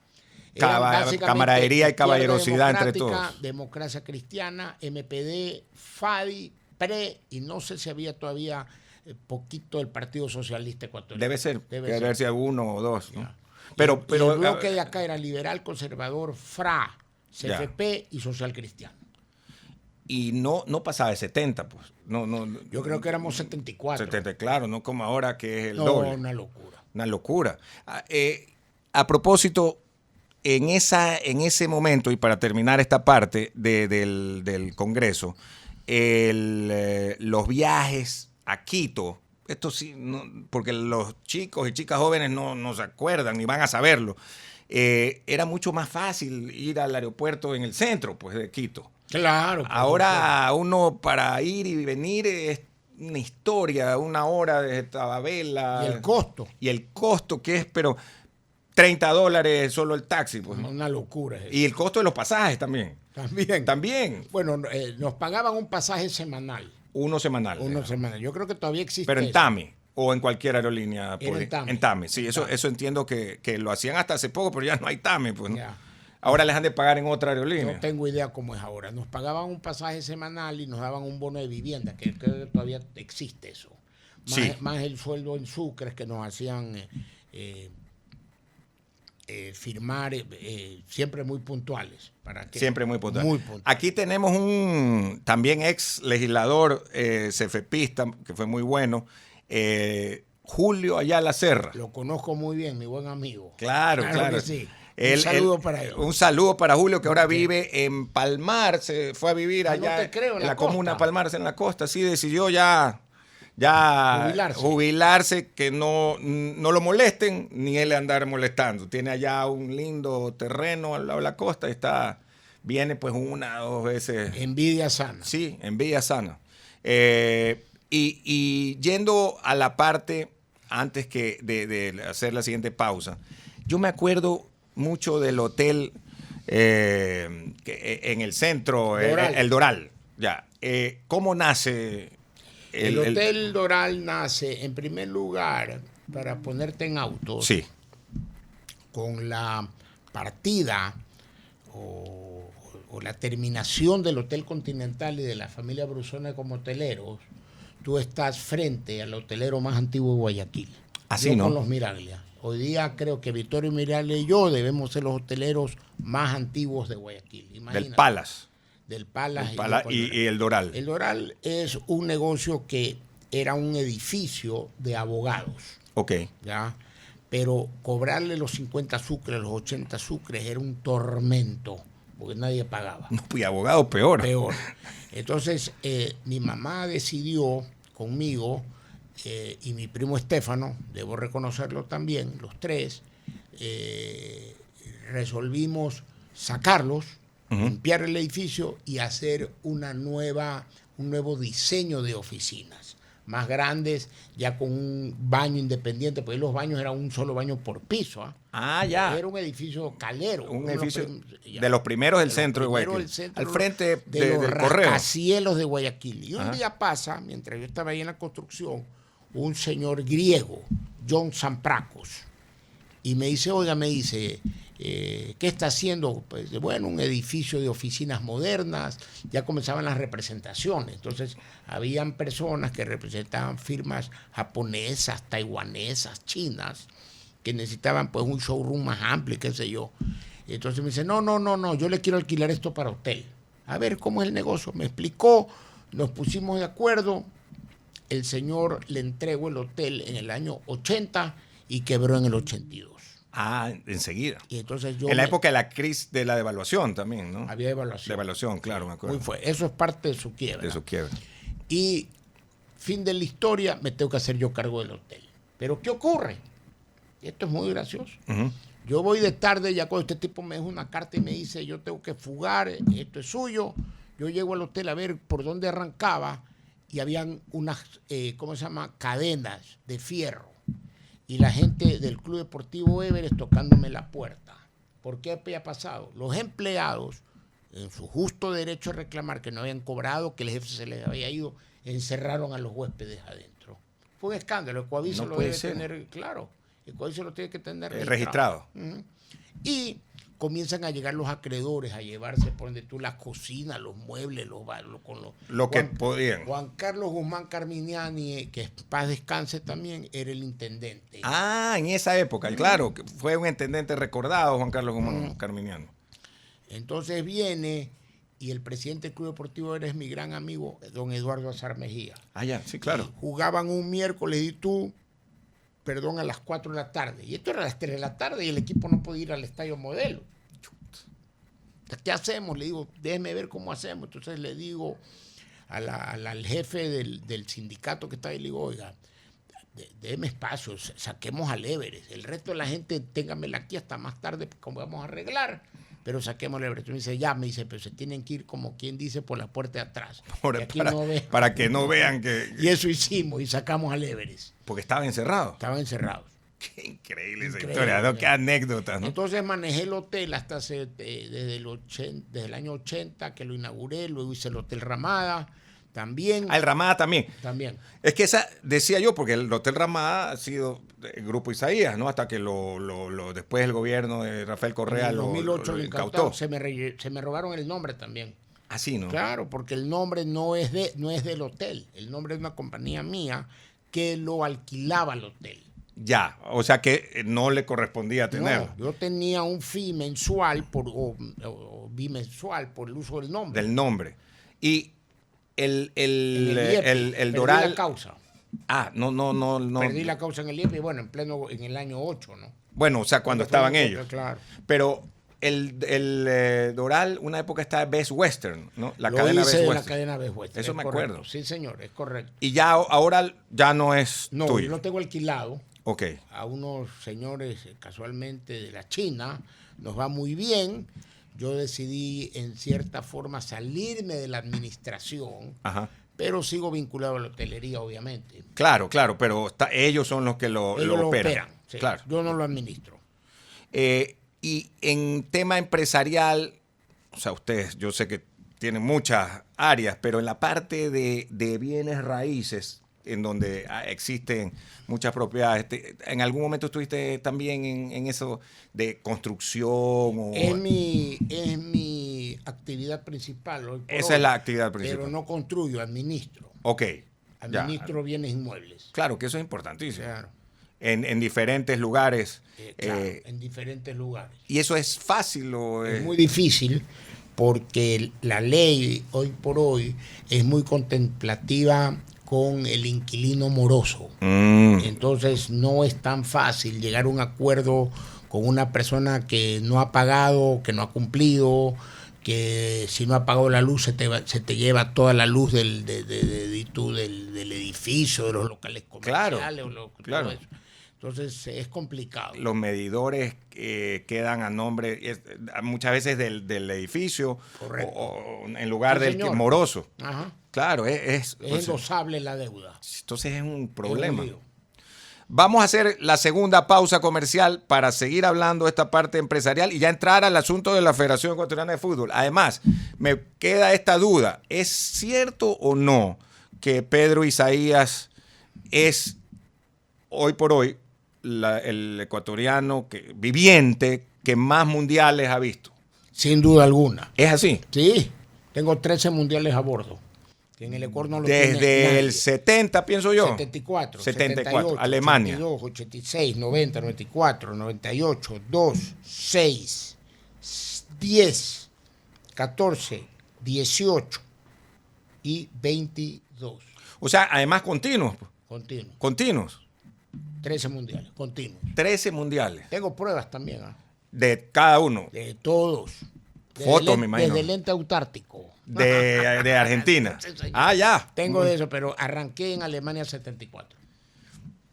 Eran básicamente camaradería y Izquierda caballerosidad entre Democrática, todos. Democracia Cristiana, MPD, FADI, PRE, y no sé si había todavía poquito el Partido Socialista Ecuatoriano. Debe ser, Debe debe ser. haber sido uno o dos, ¿no? Ya. Pero Y el bloque de acá era liberal, conservador, FRA, CFP y social cristiano. y no pasaba de 70, pues. No, Yo creo que éramos 74. 70, claro, no como ahora que es el No, doble. una locura. Una locura. A propósito, en ese momento, y para terminar esta parte del Congreso, los viajes a Quito, esto sí, porque los chicos y chicas jóvenes no se acuerdan ni van a saberlo, era mucho más fácil ir al aeropuerto en el centro, pues, de Quito. Claro. por Ahora uno para ir y venir es una historia, una hora de Tababela. supuesto. Y el costo. Y el costo que es, pero $30 solo el taxi. Pues. Una locura. Y el costo de los pasajes también. También. Bueno, nos pagaban un pasaje semanal. Uno semanal. Yo creo que todavía existe. Pero en eso. TAMI o en cualquier aerolínea. Era en TAMI. En TAMI, sí. En Eso TAMI. entiendo que lo hacían hasta hace poco, pero ya no hay TAMI. Pues, ¿no? Ya. Ahora les han de pagar en otra aerolínea. No tengo idea cómo es ahora. Nos pagaban un pasaje semanal y nos daban un bono de vivienda, que creo que todavía existe eso. Sí. Más el sueldo en sucres que nos hacían firmar siempre muy puntuales. Siempre muy puntual. Muy puntual. Aquí tenemos un también ex legislador cefepista, que fue muy bueno, Julio Ayala Serra. Lo conozco muy bien, mi buen amigo. Claro. Que sí. Un saludo para él. Un saludo para Julio, que ahora vive en Palmar, se fue a vivir allá no te creo, en la costa. comuna Palmar, en la costa. Sí, decidió ya jubilarse, que no lo molesten, ni él andar molestando. Tiene allá un lindo terreno al lado de la costa y viene pues 1 o 2 veces. Envidia sana. Sí, envidia sana. Y yendo a la parte, antes que de hacer la siguiente pausa, yo me acuerdo mucho del hotel en el centro, Doral. el Doral. Ya. ¿Cómo nace El Hotel Doral nace, en primer lugar, para ponerte en autos, Sí, con la partida o la terminación del Hotel Continental y de la familia Brusone como hoteleros, tú estás frente al hotelero más antiguo de Guayaquil. Así, Yo ¿no? con los Miraglia. Hoy día creo que Vittorio Miraglia y yo debemos ser los hoteleros más antiguos de Guayaquil. Imagínate. del Palace. Del Palace. Y el Doral. El Doral es un negocio que era un edificio de abogados, Ok. ¿ya? Pero cobrarle los 50 sucres, los 80 sucres era un tormento, porque nadie pagaba. No, y abogado peor. Peor. Entonces, mi mamá decidió conmigo y mi primo Estefano, debo reconocerlo también, los tres, resolvimos sacarlos, limpiar el edificio y hacer un nuevo diseño de oficinas más grandes, ya con un baño independiente, porque los baños eran un solo baño por piso. Ya. Era un edificio calero. Un edificio de los primeros del centro de Guayaquil. Al frente de los del correo. rascacielos de Guayaquil. Y un Ajá. día pasa, mientras yo estaba ahí en la construcción, un señor griego, John Sampracos, y me dice, ¿qué está haciendo? Pues, bueno, un edificio de oficinas modernas, ya comenzaban las representaciones, entonces habían personas que representaban firmas japonesas, taiwanesas, chinas, que necesitaban pues un showroom más amplio, qué sé yo. Y entonces me dice, no, yo le quiero alquilar esto para hotel. A ver, ¿cómo es el negocio? Me explicó, nos pusimos de acuerdo, el señor le entregó el hotel en el año 80 y quebró en el 82. Enseguida. Y entonces yo En la época de la crisis de la devaluación también, ¿no? había devaluación. Devaluación, claro, me acuerdo. Eso es parte de su quiebra. De su quiebra. Y fin de la historia, me tengo que hacer yo cargo del hotel. Pero ¿qué ocurre? Esto es muy gracioso. Ujú. Yo voy de tarde, ya cuando este tipo me deja una carta y me dice, yo tengo que fugar, esto es suyo. Yo llego al hotel a ver por dónde arrancaba y habían unas, ¿cómo se llama? Cadenas de fierro. Y la gente del Club Deportivo Everest tocándome la puerta. ¿Por qué había pasado? Los empleados, en su justo derecho a reclamar que no habían cobrado, que el jefe se les había ido, encerraron a los huéspedes adentro. Fue un escándalo. El Coaviso No lo puede debe ser. tener, claro. El Coaviso lo tiene que tener Registrado. Ujú. Y comienzan a llegar los acreedores a llevarse por donde tú la cocina, los muebles, con los Lo que podían. Juan Carlos Guzmán Carminiani, que en paz descanse también, era el intendente. Ah, en esa época, claro, que fue un intendente recordado, Juan Carlos Guzmán Carminiano. Entonces viene y el presidente del Club Deportivo Everest es mi gran amigo, don Eduardo Azar Mejía. Ah, ya, sí, claro. Y jugaban un miércoles y tú, perdón, a las 4 de la tarde. Y esto era a las 3 de la tarde y el equipo no podía ir al Estadio Modelo. ¿Qué hacemos? Le digo, déjeme ver cómo hacemos. Entonces le digo al jefe del sindicato que está ahí, le digo, oiga, déme espacio, saquemos al Everest. El resto de la gente, téngamela aquí hasta más tarde, como vamos a arreglar. Pero saquemos al Everest. Entonces me dice, pero se tienen que ir, como quien dice, por la puerta de atrás. Para que no vean que... Y eso hicimos y sacamos al Everest. Porque estaba encerrado. Estaban encerrados. Qué increíble esa Increíble. historia, ¿no? Qué anécdota, ¿no? Entonces manejé el hotel hasta desde el año 80 que lo inauguré, luego hice el Hotel Ramada, también. Ah, el Ramada también. También. Es que esa, decía yo, porque el Hotel Ramada ha sido el Grupo Isaías, ¿no? Hasta que después el gobierno de Rafael Correa En el 2008 lo lo incautó. se me robaron el nombre también. Así, ¿no? Claro, porque el nombre no es del hotel, el nombre es de una compañía mía que lo alquilaba al hotel. Ya, o sea que no le correspondía tener. No, yo tenía un fee mensual o bimensual por el uso del nombre. Del nombre. Y el Perdí Doral. la causa. Ah, no. Perdí la causa en el IEP, bueno, en el año 8, ¿no? Bueno, o sea, cuando estaban ellos. Claro. Pero el Doral, una época estaba Best Western, ¿no? La Lo cadena hice Best de Western. la cadena Best Western. Eso es me correcto. acuerdo. Sí, señor, es correcto. Y ya ahora ya no es No, tuyo. yo lo tengo alquilado Ok. a unos señores casualmente de la China. Nos va muy bien. Yo decidí en cierta forma salirme de la administración, Ajá. pero sigo vinculado a la hotelería, obviamente. Claro, pero ellos son los que lo Ellos lo operan. operan, sí. Claro. Yo no lo administro. Y en tema empresarial, o sea, ustedes, yo sé que tienen muchas áreas, pero en la parte de bienes raíces, en donde existen muchas propiedades, ¿en algún momento estuviste también en eso de construcción? Es mi actividad principal. Hoy por Esa hoy, es la actividad principal. Pero no construyo, administro. Ok. ya. Administro bienes inmuebles. Claro, que eso es importantísimo. Claro. En diferentes lugares. Claro, en diferentes lugares. ¿Y eso es fácil o Es muy difícil porque la ley hoy por hoy es muy contemplativa con el inquilino moroso. Entonces no es tan fácil llegar a un acuerdo con una persona que no ha pagado, que no ha cumplido, que si no ha pagado la luz se te lleva toda la luz del edificio, de los locales comerciales. Claro. Todo eso. Entonces es complicado. Los medidores quedan a nombre muchas veces del edificio o en lugar Sí, del señor. moroso. Ajá. Claro, Es endosable la deuda. entonces es un problema. Es un lío. Vamos a hacer la segunda pausa comercial para seguir hablando de esta parte empresarial y ya entrar al asunto de la Federación Ecuatoriana de Fútbol. Además, me queda esta duda. ¿Es cierto o no que Pedro Isaías es hoy por hoy el ecuatoriano viviente que más mundiales ha visto? Sin duda alguna. ¿Es así? Sí, tengo 13 mundiales a bordo. Que en el Ecuador no lo Desde tiene el nadie. 70, pienso yo. 74, 74, 78, Alemania. 82, 86, 90, 94, 98, 2, 6, 10, 14, 18 y 22. O sea, además continuos. Continuos. 13 mundiales, continuos. 13 mundiales. Tengo pruebas también, De cada uno. de todos. Fotos, me imagino. Desde el ente autártico. de Argentina. Sí, señor. Ah, ya. Tengo de eso, pero arranqué en Alemania 74.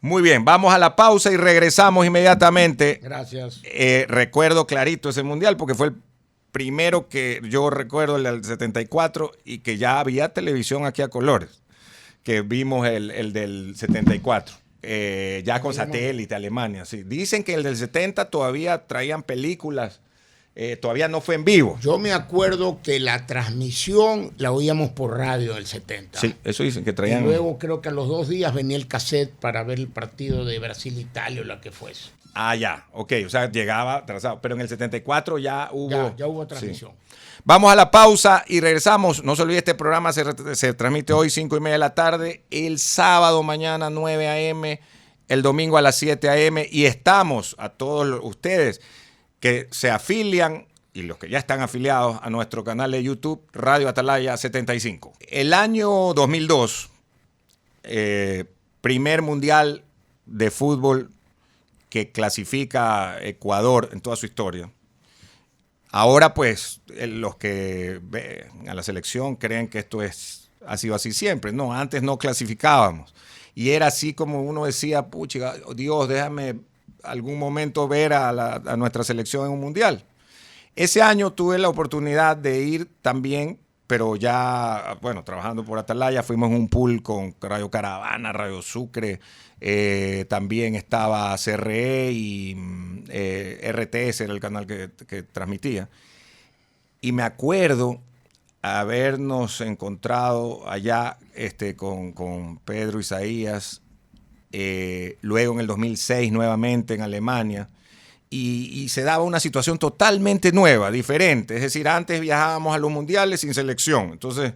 Muy bien, vamos a la pausa y regresamos inmediatamente. Gracias. Recuerdo clarito ese mundial porque fue el primero que yo recuerdo, el del 74, y que ya había televisión aquí a colores, que vimos el del 74. Ya con satélite, Alemania. Sí. Dicen que el del 70 todavía traían películas, todavía no fue en vivo. Yo me acuerdo que la transmisión la oíamos por radio del 70. Sí, eso dicen que Y traían. luego creo que a los 2 días venía el cassette para ver el partido de Brasil-Italia o la que fuese. Ah, ya, ok, o sea, llegaba atrasado, pero en el 74 ya hubo. Ya hubo transmisión. Sí. Vamos a la pausa y regresamos. No se olvide, este programa se transmite hoy 5:30 de la tarde, el sábado mañana 9 a.m., el domingo a las 7 a.m. Y estamos a todos ustedes que se afilian y los que ya están afiliados a nuestro canal de YouTube, Radio Atalaya 75. El año 2002, primer mundial de fútbol que clasifica Ecuador en toda su historia. Ahora, pues, los que ven a la selección creen que esto ha sido así siempre. No, antes no clasificábamos. Y era así como uno decía, pucha, Dios, déjame algún momento ver a nuestra selección en un mundial. Ese año tuve la oportunidad de ir también, pero ya, bueno, trabajando por Atalaya, fuimos en un pool con Radio Caravana, Radio Sucre, también estaba CRE y RTS era el canal que transmitía. Y me acuerdo habernos encontrado allá con Pedro Isaías, luego en el 2006 nuevamente en Alemania, y se daba una situación totalmente nueva, diferente. Es decir, antes viajábamos a los mundiales sin selección. Entonces,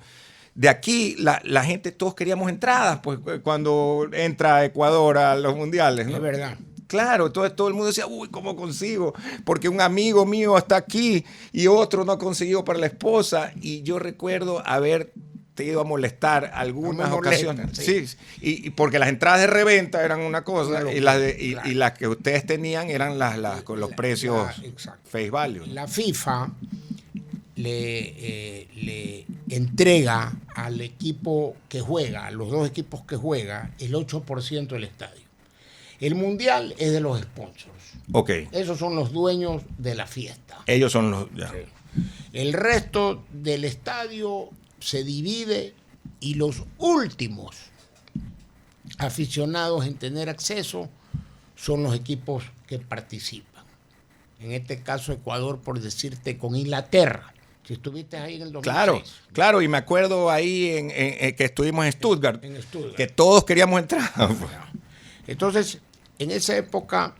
de aquí la gente, todos queríamos entradas, pues cuando entra Ecuador a los mundiales, ¿no? Es verdad. Claro, entonces todo el mundo decía, uy, ¿cómo consigo? Porque un amigo mío está aquí y otro no consiguió para la esposa. Y yo recuerdo haberte ido a molestar algunas ocasiones. Sí, y porque las entradas de reventa eran una cosa y las que ustedes tenían eran las con los precios face value. La FIFA le entrega al equipo que juega, a los dos equipos que juega, el 8% del estadio. El mundial es de los sponsors. Ok. Esos son los dueños de la fiesta. Ellos son los... Ya. Sí. El resto del estadio se divide y los últimos aficionados en tener acceso son los equipos que participan. En este caso Ecuador, por decirte, con Inglaterra. Si estuviste ahí en el 2006. Claro, y me acuerdo ahí en que estuvimos en Stuttgart, que todos queríamos entrar. Entonces, en esa época,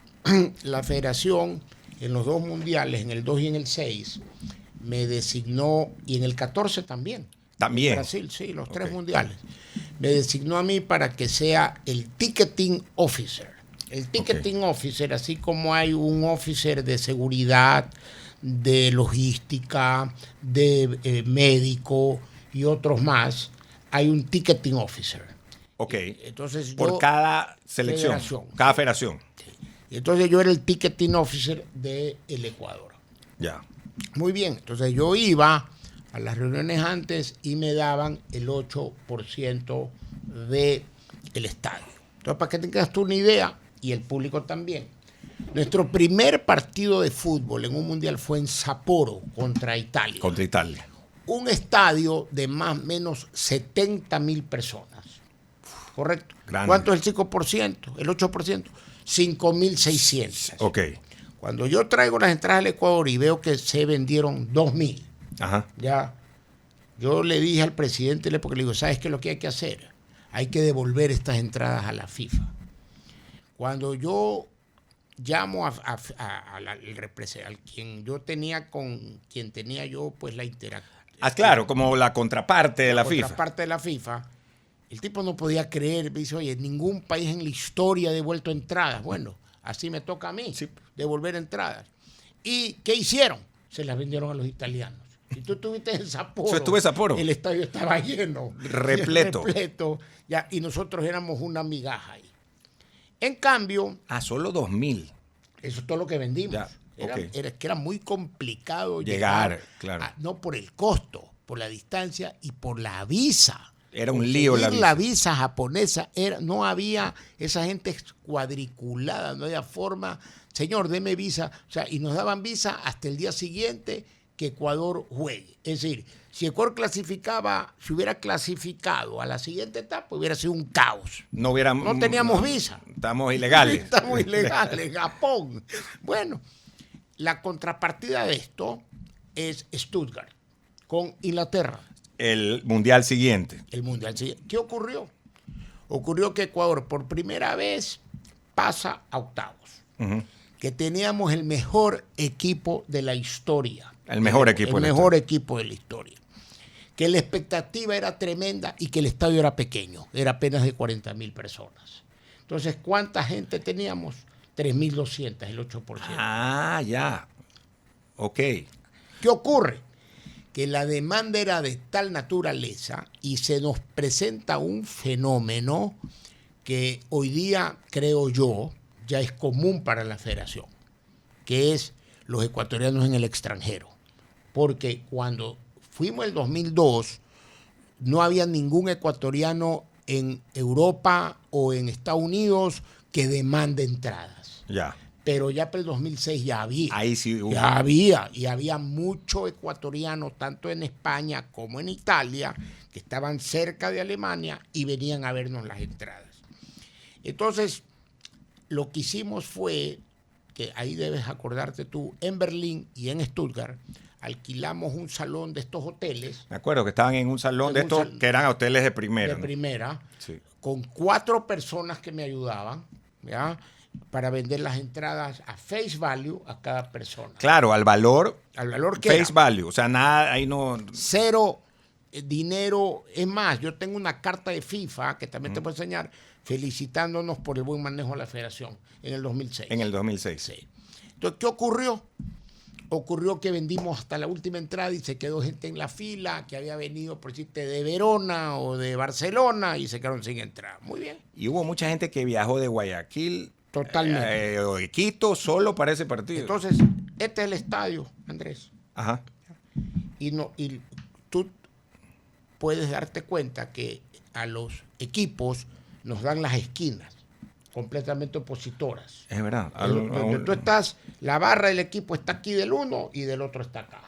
la federación, en los dos mundiales, en el 2 y en el 6, me designó, y en el 14 también. También. En Brasil, sí, los 3 mundiales. Me designó a mí para que sea el ticketing officer. El ticketing officer, así como hay un officer de seguridad, de logística, de médico y otros más, hay un ticketing officer. Ok. Entonces por cada selección, cada federación. Sí. Y entonces yo era el ticketing officer del Ecuador. Ya. Muy bien, entonces yo iba a las reuniones antes y me daban el 8% del estadio. Entonces, para que tengas tú una idea, y el público también, nuestro primer partido de fútbol en un mundial fue en Sapporo contra Italia. Contra Italia. Un estadio de más o menos 70,000 personas. ¿Correcto? Grande. ¿Cuánto es el 5%? El 8%. 5,600. Ok. Cuando yo traigo las entradas al Ecuador y veo que se vendieron 2,000, Ajá. ya, yo le dije al presidente, porque le digo, ¿sabes qué es lo que hay que hacer? Hay que devolver estas entradas a la FIFA. Cuando yo llamo al quien yo tenía con quien tenía yo pues la interacción. Ah, claro, como la contraparte de la FIFA. Contraparte de la FIFA. El tipo no podía creer, me dice, oye, ningún país en la historia ha devuelto entradas. Bueno, así me toca a mí, sí, devolver entradas. ¿Y qué hicieron? Se las vendieron a los italianos. Si tú estuviste en Sapporo, Estuve en Sapporo. El estadio estaba lleno. Repleto. Repleto. Ya, y nosotros éramos una migaja ahí. En cambio... Solo 2,000. Eso es todo lo que vendimos. Ya, Era que era muy complicado llegar claro. No por el costo, por la distancia y por la visa. Era un lío la visa japonesa. No había esa gente cuadriculada, no había forma. Señor, deme visa. O sea, y nos daban visa hasta el día siguiente que Ecuador juegue. Es decir, si Ecuador si hubiera clasificado a la siguiente etapa, hubiera sido un caos. No teníamos visa. Estamos ilegales. Estamos ilegales, Japón. Bueno, la contrapartida de esto es Stuttgart, con Inglaterra. El mundial siguiente. ¿Qué ocurrió? Ocurrió que Ecuador por primera vez pasa a octavos. Uh-huh. Que teníamos el mejor equipo de la historia. El mejor equipo de la historia. Que la expectativa era tremenda y que el estadio era pequeño. Era apenas de 40.000 personas. Entonces, ¿cuánta gente teníamos? 3.200, el 8%. Ah, ya. Ok. ¿Qué ocurre? Que la demanda era de tal naturaleza y se nos presenta un fenómeno que hoy día, creo yo, ya es común para la federación, que es los ecuatorianos en el extranjero. Porque cuando fuimos el 2002, no había ningún ecuatoriano en Europa o en Estados Unidos que demande entradas. Ya. Pero ya para el 2006 ya había. Ahí sí hubo. Ya había. Y había muchos ecuatorianos, tanto en España como en Italia, que estaban cerca de Alemania y venían a vernos las entradas. Entonces, lo que hicimos fue, que ahí debes acordarte tú, en Berlín y en Stuttgart, alquilamos un salón de estos hoteles. Me acuerdo que estaban en un salón de estos que eran hoteles de primera. De primera, sí. Con 4 personas que me ayudaban, ¿ya? Para vender las entradas a face value a cada persona. Claro, al valor que face value, o sea, nada, ahí no... Cero dinero. Es más, yo tengo una carta de FIFA, que también te puedo enseñar, felicitándonos por el buen manejo de la federación en el 2006. En el 2006. Sí. Entonces, ¿qué ocurrió? Ocurrió que vendimos hasta la última entrada y se quedó gente en la fila que había venido, por decirte, de Verona o de Barcelona y se quedaron sin entrada. Muy bien. Y hubo mucha gente que viajó de Guayaquil totalmente o de Quito solo para ese partido. Entonces, este es el estadio, Andrés. Ajá. Y tú puedes darte cuenta que a los equipos nos dan las esquinas completamente opositoras. Es verdad. Donde tú estás, la barra del equipo está aquí del uno y del otro está acá.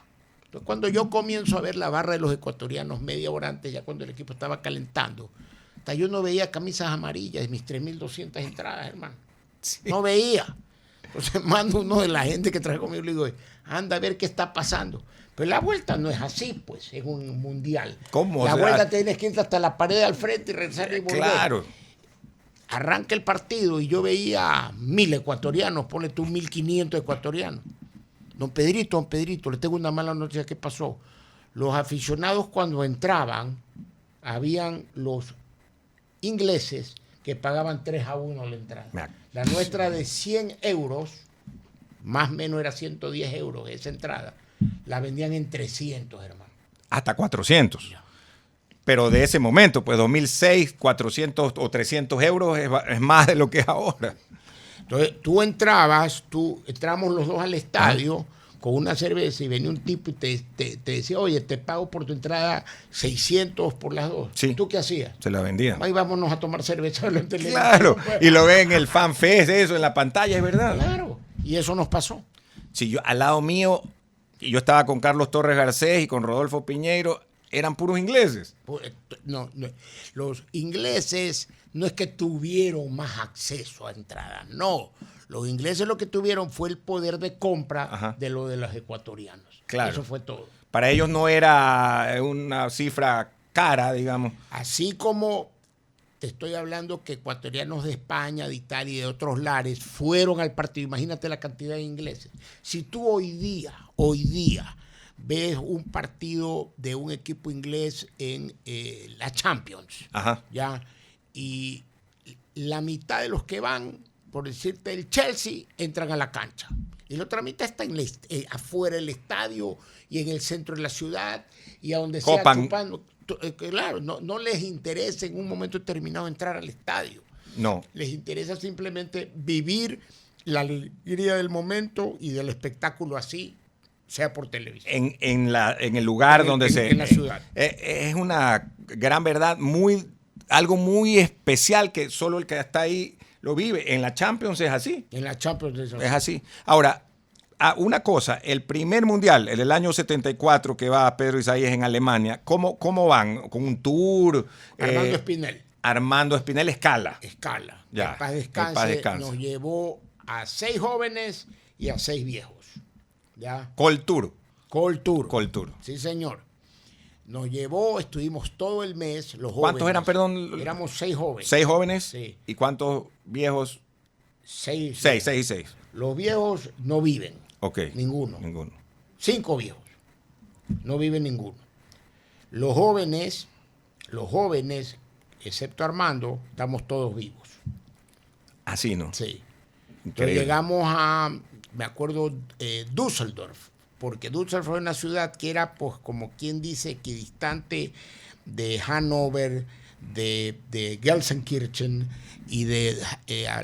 Entonces, cuando yo comienzo a ver la barra de los ecuatorianos media hora antes, ya cuando el equipo estaba calentando, hasta yo no veía camisas amarillas de mis 3.200 entradas, hermano. Sí. No veía. Entonces mando uno de la gente que trae conmigo y le digo, anda a ver qué está pasando. Pero la vuelta no es así, pues, es un mundial. ¿Cómo? La vuelta tienes que ir hasta la pared al frente y regresar y volver. Claro. Arranca el partido y yo veía 1.000 ecuatorianos, ponle tú 1.500 ecuatorianos. Don Pedrito, le tengo una mala noticia. ¿Qué pasó? Los aficionados cuando entraban, habían los ingleses que pagaban 3-1 la entrada. La nuestra de 100 euros, más o menos era 110 euros esa entrada, la vendían en 300, hermano. Hasta 400. Ya. Pero de ese momento, pues 2006, 400 o 300 euros es más de lo que es ahora. Entonces, entramos los dos al estadio con una cerveza y venía un tipo y te decía, oye, te pago por tu entrada 600 por las dos. Sí. ¿Tú qué hacías? Se la vendían. Ahí vámonos a tomar cerveza. Claro, y lo ven en el FanFest, eso, en la pantalla, es verdad. Claro, y eso nos pasó. Sí, yo al lado mío, yo estaba con Carlos Torres Garcés y con Rodolfo Piñeiro, eran puros ingleses. No, los ingleses no es que tuvieron más acceso a entradas, no. Los ingleses lo que tuvieron fue el poder de compra de lo de los ecuatorianos. Claro. Eso fue todo. Para ellos no era una cifra cara, digamos. Así como te estoy hablando que ecuatorianos de España, de Italia y de otros lares fueron al partido. Imagínate la cantidad de ingleses. Si tú hoy día ves un partido de un equipo inglés en la Champions, ¿ya? Y la mitad de los que van, por decirte, el Chelsea, entran a la cancha. Y la otra mitad está afuera del estadio y en el centro de la ciudad y a donde sea chupando. Claro, no les interesa en un momento determinado entrar al estadio. No. Les interesa simplemente vivir la alegría del momento y del espectáculo así, sea por televisión. En el lugar donde en la ciudad. Es una gran verdad, algo muy especial que solo el que está ahí lo vive. En la Champions es así. En la Champions es así. Ahora, una cosa, el primer mundial, el del año 74 que va Pedro Isaías en Alemania, ¿cómo van? ¿Con un tour? Armando Espinel. Armando Espinel Escala. Ya. En paz descanse. Nos llevó a 6 jóvenes y a 6 viejos. ¿Ya? Col Tour. Sí, señor. Nos llevó, estuvimos todo el mes, los jóvenes. ¿Cuántos eran, perdón? Éramos 6 jóvenes. ¿6 jóvenes? Sí. ¿Y cuántos viejos? 6. 6 y 6. Los viejos no viven. Ok. Ninguno. 5 viejos. No viven ninguno. Los jóvenes, excepto Armando, estamos todos vivos. Así, ¿no? Sí. Entonces llegamos a, me acuerdo, Düsseldorf, porque Düsseldorf fue una ciudad que era, pues, como quien dice, equidistante de Hannover, de Gelsenkirchen y de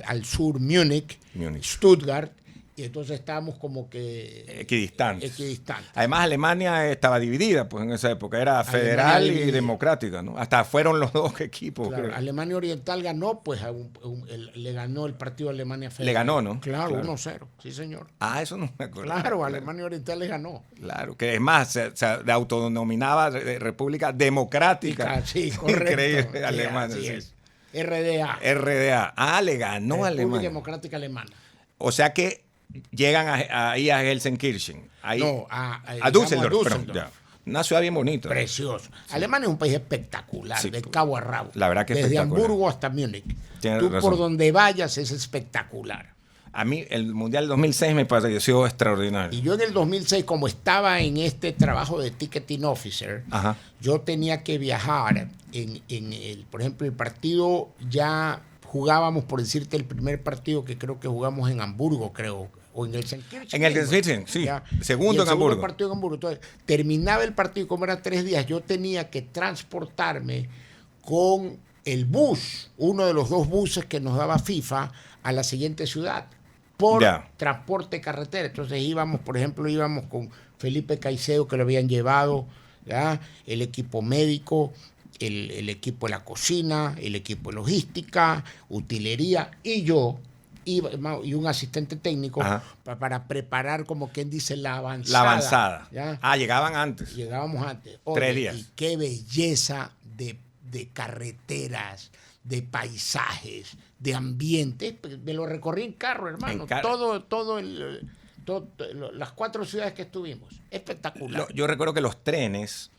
al sur Múnich, Stuttgart, y entonces estábamos como que equidistantes. Además, Alemania estaba dividida, pues en esa época era federal y democrática, ¿no? Hasta fueron los dos equipos. Claro, Alemania Oriental ganó, pues le ganó el partido a Alemania Federal. Le ganó, ¿no? Claro. 1-0, sí señor. Eso no me acuerdo. Claro, Alemania Oriental le ganó. Claro, que es más, se autodenominaba República Democrática. Sí, correcto. Increíble, Alemania. Sí. Es. RDA. Le ganó a Alemania. República Democrática Alemana. O sea que llegan ahí a Gelsenkirchen. A Düsseldorf. Perdón, una ciudad bien bonita. Precioso. Sí. Alemania es un país espectacular, de cabo a rabo. La verdad que es desde espectacular. Hamburgo hasta Múnich. Tienes razón. Por donde vayas es espectacular. A mí el Mundial del 2006 me pareció extraordinario. Y yo en el 2006, como estaba en este trabajo de ticketing officer, yo tenía que viajar por ejemplo, el partido ya jugábamos, por decirte, el primer partido que creo que jugamos en Hamburgo, o en Gelsenkirchen. En el Gelsenkirchen, sí. Segundo en Hamburgo. Segundo partido en Hamburgo. Entonces, terminaba el partido y como eran 3 días, yo tenía que transportarme con el bus, uno de los 2 buses que nos daba FIFA, a la siguiente ciudad, por transporte carretera. Entonces íbamos con Felipe Caicedo, que lo habían llevado, ¿ya? El equipo médico, el equipo de la cocina, el equipo de logística, utilería, y yo, y un asistente técnico para preparar, como quien dice, la avanzada. ¿Ya? Llegaban antes. Llegábamos antes. 3 días. Y qué belleza de carreteras, de paisajes, de ambiente. Me lo recorrí en carro, hermano. Las 4 ciudades que estuvimos. Espectacular. Yo recuerdo que los trenes,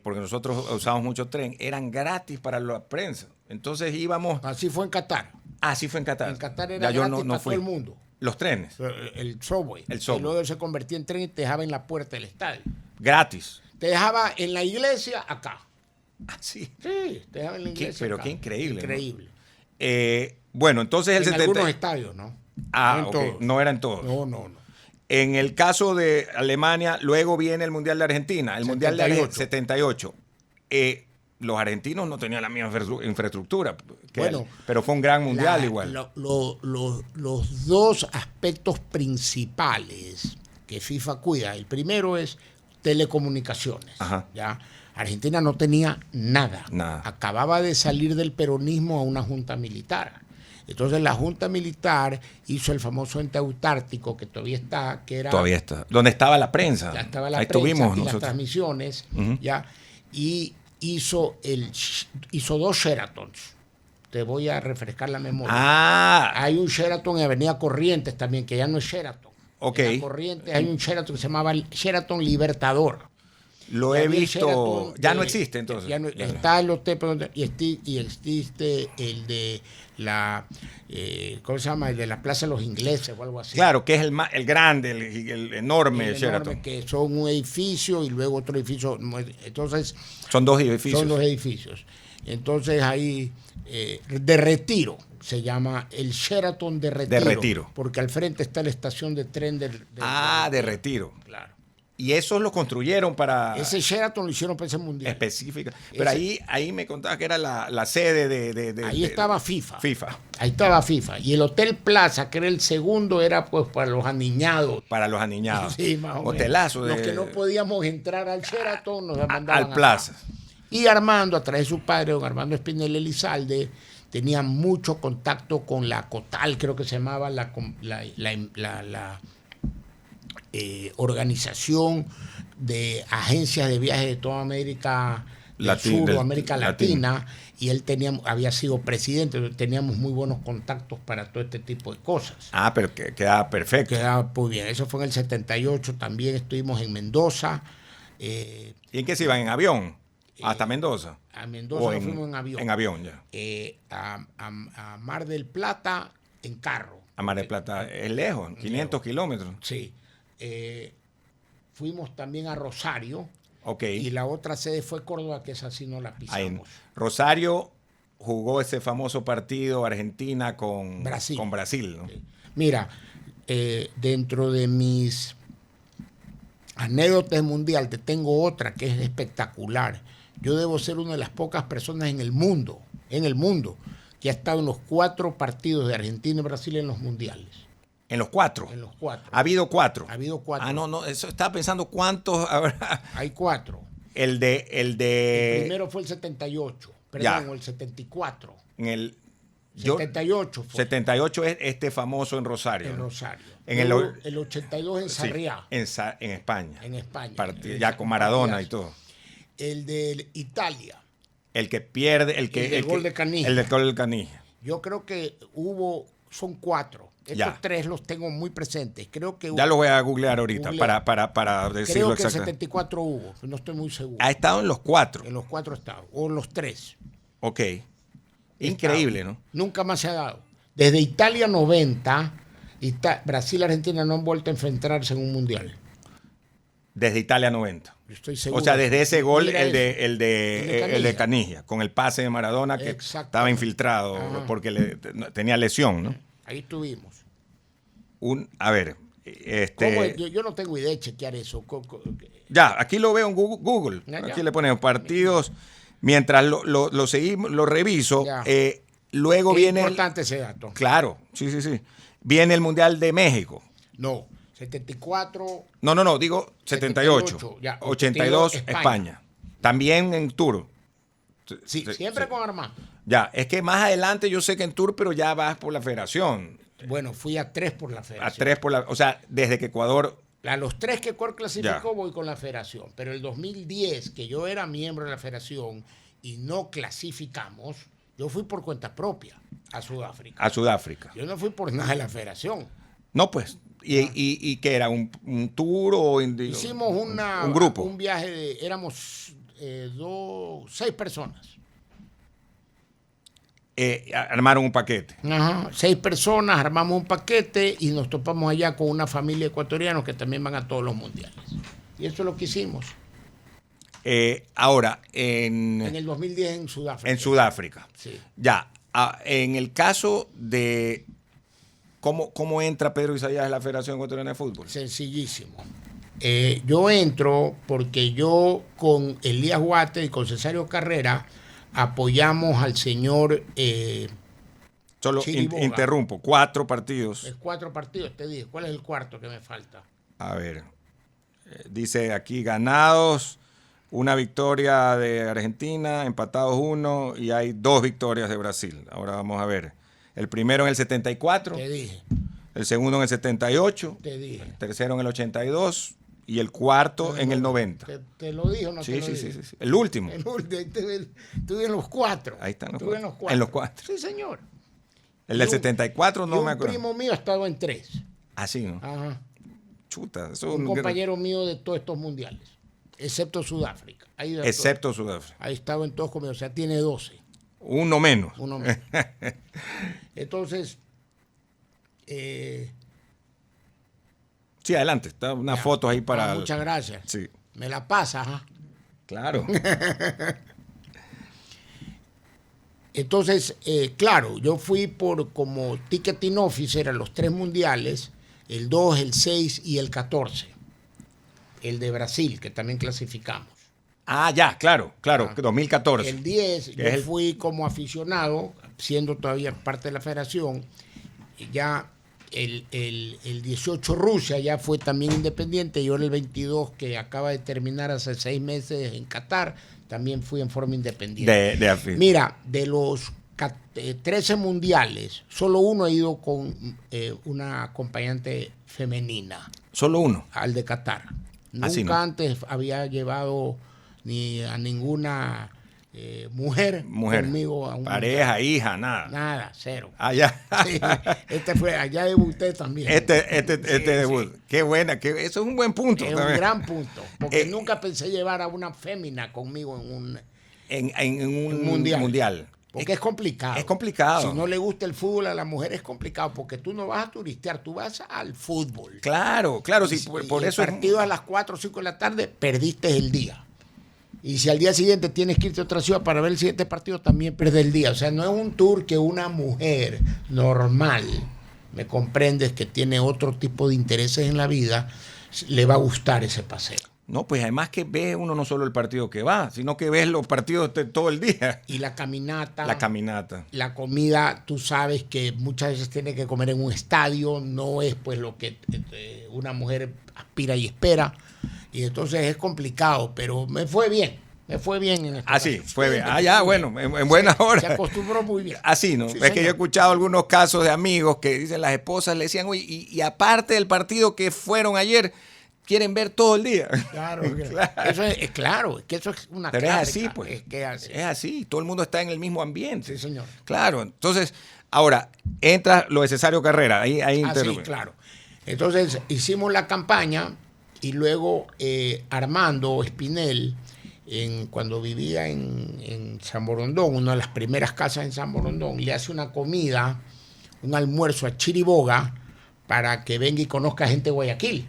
porque nosotros usamos mucho tren, eran gratis para la prensa. Entonces íbamos... Así fue en Qatar. Así fue en Qatar. En Qatar era gratis para todo el mundo. Los trenes. El subway. Y luego se convertía en tren y te dejaba en la puerta del estadio. Gratis. Te dejaba en la iglesia acá. Sí. Sí, te dejaba en la iglesia Pero acá. qué increíble. Increíble. ¿No? Bueno, entonces el 70... algunos estadios, ¿no? No eran todos. No. En el caso de Alemania, luego viene el Mundial de Argentina, el Mundial de 78. Los argentinos no tenían la misma infraestructura, pero fue un gran mundial igual. Los 2 aspectos principales que FIFA cuida, el primero es telecomunicaciones. ¿Ya? Argentina no tenía nada. Acababa de salir del peronismo a una junta militar. Entonces la junta militar hizo el famoso ente autártico, que todavía está, Todavía está. Donde estaba la prensa. Ya estaba la Ahí prensa estuvimos y nosotros. las transmisiones. ¿Ya? Y hizo 2 Sheratons. Te voy a refrescar la memoria. Hay un Sheraton en Avenida Corrientes también, que ya no es Sheraton. En Corrientes hay un Sheraton que se llamaba el Sheraton Libertador. Lo he visto. Ya no existe entonces. Ya no, está el hotel y existe el de la ¿cómo se llama? El de la Plaza de los Ingleses o algo así. Claro, que es el grande, el enorme Sheraton. Que son un edificio y luego otro edificio. Entonces son 2 edificios. Son 2 edificios. Entonces ahí de Retiro se llama el Sheraton de Retiro. De Retiro. Porque al frente está la estación de tren de Retiro. Claro. Y esos los construyeron para... Ese Sheraton lo hicieron para ese mundial. Específica. Pero ahí me contaba que era la sede de ahí estaba FIFA. FIFA. Ahí estaba FIFA. Y el Hotel Plaza, que era el segundo, era pues para los aniñados. Para los aniñados. Sí, más o menos. Hotelazo. Los que no podíamos entrar al Sheraton nos mandaban al Plaza. acá. Y Armando, a través de su padre, don Armando Espinel Elizalde, tenía mucho contacto con la COTAL, creo que se llamaba la organización de agencias de viajes de toda América del Sur o América Latina, y él había sido presidente, teníamos muy buenos contactos para todo este tipo de cosas. Ah, pero quedaba perfecto. Quedaba muy bien. Eso fue en el 78, también estuvimos en Mendoza. ¿Y en qué se iban? ¿En avión? ¿Hasta Mendoza? A Mendoza fuimos en avión. En avión, ya. A Mar del Plata en carro. A Mar del Plata es lejos, 500 kilómetros. Sí. Fuimos también a Rosario. Ok. Y la otra sede fue Córdoba, que esa sí no la pisamos. Ahí, Rosario jugó ese famoso partido Argentina con Brasil, ¿no? Mira, dentro de mis anécdotas mundial te tengo otra que es espectacular. Yo debo ser una de las pocas personas en el mundo, que ha estado en los 4 partidos de Argentina y Brasil en los mundiales. ¿En los 4? En los 4. ¿Ha habido 4? Ha habido 4. Ah, no, eso estaba pensando cuántos habrá. Hay 4. El primero fue el 78, perdón, ya. el 74. En el 78 fue. 78 es este famoso en Rosario. En ¿no? Rosario. En el 82 en Sarriá. Sí, en España. En España. Ya con Maradona y todo. El de Italia. El que pierde, el gol de Caniggia. El del gol de Caniggia. Yo creo que son 4. Estos 3 los tengo muy presentes. Creo que ya lo voy a googlear ahorita para decirlo exactamente. Creo que el 74 hubo, no estoy muy seguro. Ha estado en los 4. En los 4 ha estado, o los 3. Ok. Increíble, ¿no? Nunca más se ha dado. Desde Italia 90, Brasil y Argentina no han vuelto a enfrentarse en un mundial. Desde Italia 90. Yo estoy seguro. O sea, desde ese gol, el de Caniggia, con el pase de Maradona que estaba infiltrado. Ajá. Porque tenía lesión, ¿no? Ahí estuvimos. A ver, yo no tengo idea de chequear eso. Ya, aquí lo veo en Google. Aquí le ponemos partidos. Mientras lo seguimos, lo reviso. Luego viene. Es importante ese dato. Claro, sí. Viene el Mundial de México. No, 74. No, digo 78. Ya, 82, España. También en Tour. Sí, siempre con Armando. Ya, es que más adelante yo sé que en Tour, pero ya vas por la federación. Bueno, fui a 3 por la federación. A 3 o sea, desde que Ecuador... A los 3 que Ecuador clasificó voy con la federación. Pero el 2010, que yo era miembro de la federación y no clasificamos, yo fui por cuenta propia a Sudáfrica. A Sudáfrica. Yo no fui por nada de la federación. No, pues. ¿Y qué era? ¿Un tour o...? Hicimos un grupo. Un viaje éramos 6 personas. Armaron un paquete. Ajá, 6 personas, armamos un paquete y nos topamos allá con una familia ecuatoriana que también van a todos los mundiales. Y eso es lo que hicimos. Ahora, en el 2010 en Sudáfrica. En Sudáfrica. Sí. Ya, en el caso de cómo entra Pedro Isaías en la Federación Ecuatoriana de Fútbol. Sencillísimo. Yo entro porque yo con Elías Guate y con Cesario Carrera apoyamos al señor Solo interrumpo, 4 partidos. Es 4 partidos, te dije. ¿Cuál es el cuarto que me falta? A ver, dice aquí ganados, 1 victoria de Argentina, empatados 1 y hay 2 victorias de Brasil. Ahora vamos a ver. El primero en el 74. Te dije. El segundo en el 78. Te dije. El tercero en el 82. Y el cuarto en el 90. ¿Te lo dijo o no te lo dijo? Sí. El último. Estuve en los 4. Ahí están los 4. Estuve en los 4. En los 4. Sí, señor. El del 74 no me acuerdo. Un primo mío ha estado en 3. Ah, sí, ¿no? Ajá. Chuta. Un compañero mío de todos estos mundiales. Excepto Sudáfrica. Excepto Sudáfrica. Ha estado en todos conmigo. O sea, tiene 12. Uno menos. Entonces... sí, adelante. Está unas fotos ahí para... muchas gracias. Sí. Me la pasas, ¿ah? Claro. Entonces, claro, yo fui como ticketing officer a los 3 mundiales, el 2, el 6 y el 14. el de Brasil, que también clasificamos. Ah, ya, claro, 2014. El 10, yo es fui como aficionado, siendo todavía parte de la federación. Ya el 18 Rusia ya fue también independiente. Y ahora el 22, que acaba de terminar hace 6 meses en Qatar, también fui en forma independiente. Mira, de los 13 mundiales, solo uno ha ido con una acompañante femenina. ¿Solo uno? Al de Qatar. Así Nunca no. antes había llevado ni a ninguna mujer conmigo a un pareja, mundial. hija, nada. Nada, cero. Allá. Sí, allá debuté también. Este debut. Sí. Qué buena, eso es un buen punto. Es también. Un gran punto, porque nunca pensé llevar a una fémina conmigo en un mundial. Porque es complicado. Es complicado. Si no le gusta el fútbol a la mujer es complicado, porque tú no vas a turistear, tú vas al fútbol. Claro, sí, por eso el partido a las 4 o 5 de la tarde, perdiste el día. Y si al día siguiente tienes que irte a otra ciudad para ver el siguiente partido, también pierdes el día. O sea, no es un tour que una mujer normal, me comprendes, que tiene otro tipo de intereses en la vida, le va a gustar ese paseo. No, pues además que ve uno no solo el partido que va, sino que ves los partidos todo el día. Y la caminata. La comida, tú sabes que muchas veces tiene que comer en un estadio, no es pues lo que una mujer aspira y espera. Y entonces es complicado, pero me fue bien. En esta sí, fue bien. Ya, bueno, en buena hora. Se acostumbró muy bien. Así, ¿no? Sí, es señor. Que yo he escuchado algunos casos de amigos que dicen, las esposas le decían, oye, y aparte del partido que fueron ayer, quieren ver todo el día. Claro. Eso es claro, es que eso es una Pero clásica, es así, pues. Es así, todo el mundo está en el mismo ambiente. Sí, señor. Claro, entonces, ahora, entra lo de Cesario Carrera, ahí sí, claro. Entonces, hicimos la campaña y luego Armando Espinel, cuando vivía en San Borondón, una de las primeras casas en San Borondón, le hace una comida, un almuerzo a Chiriboga para que venga y conozca gente de Guayaquil.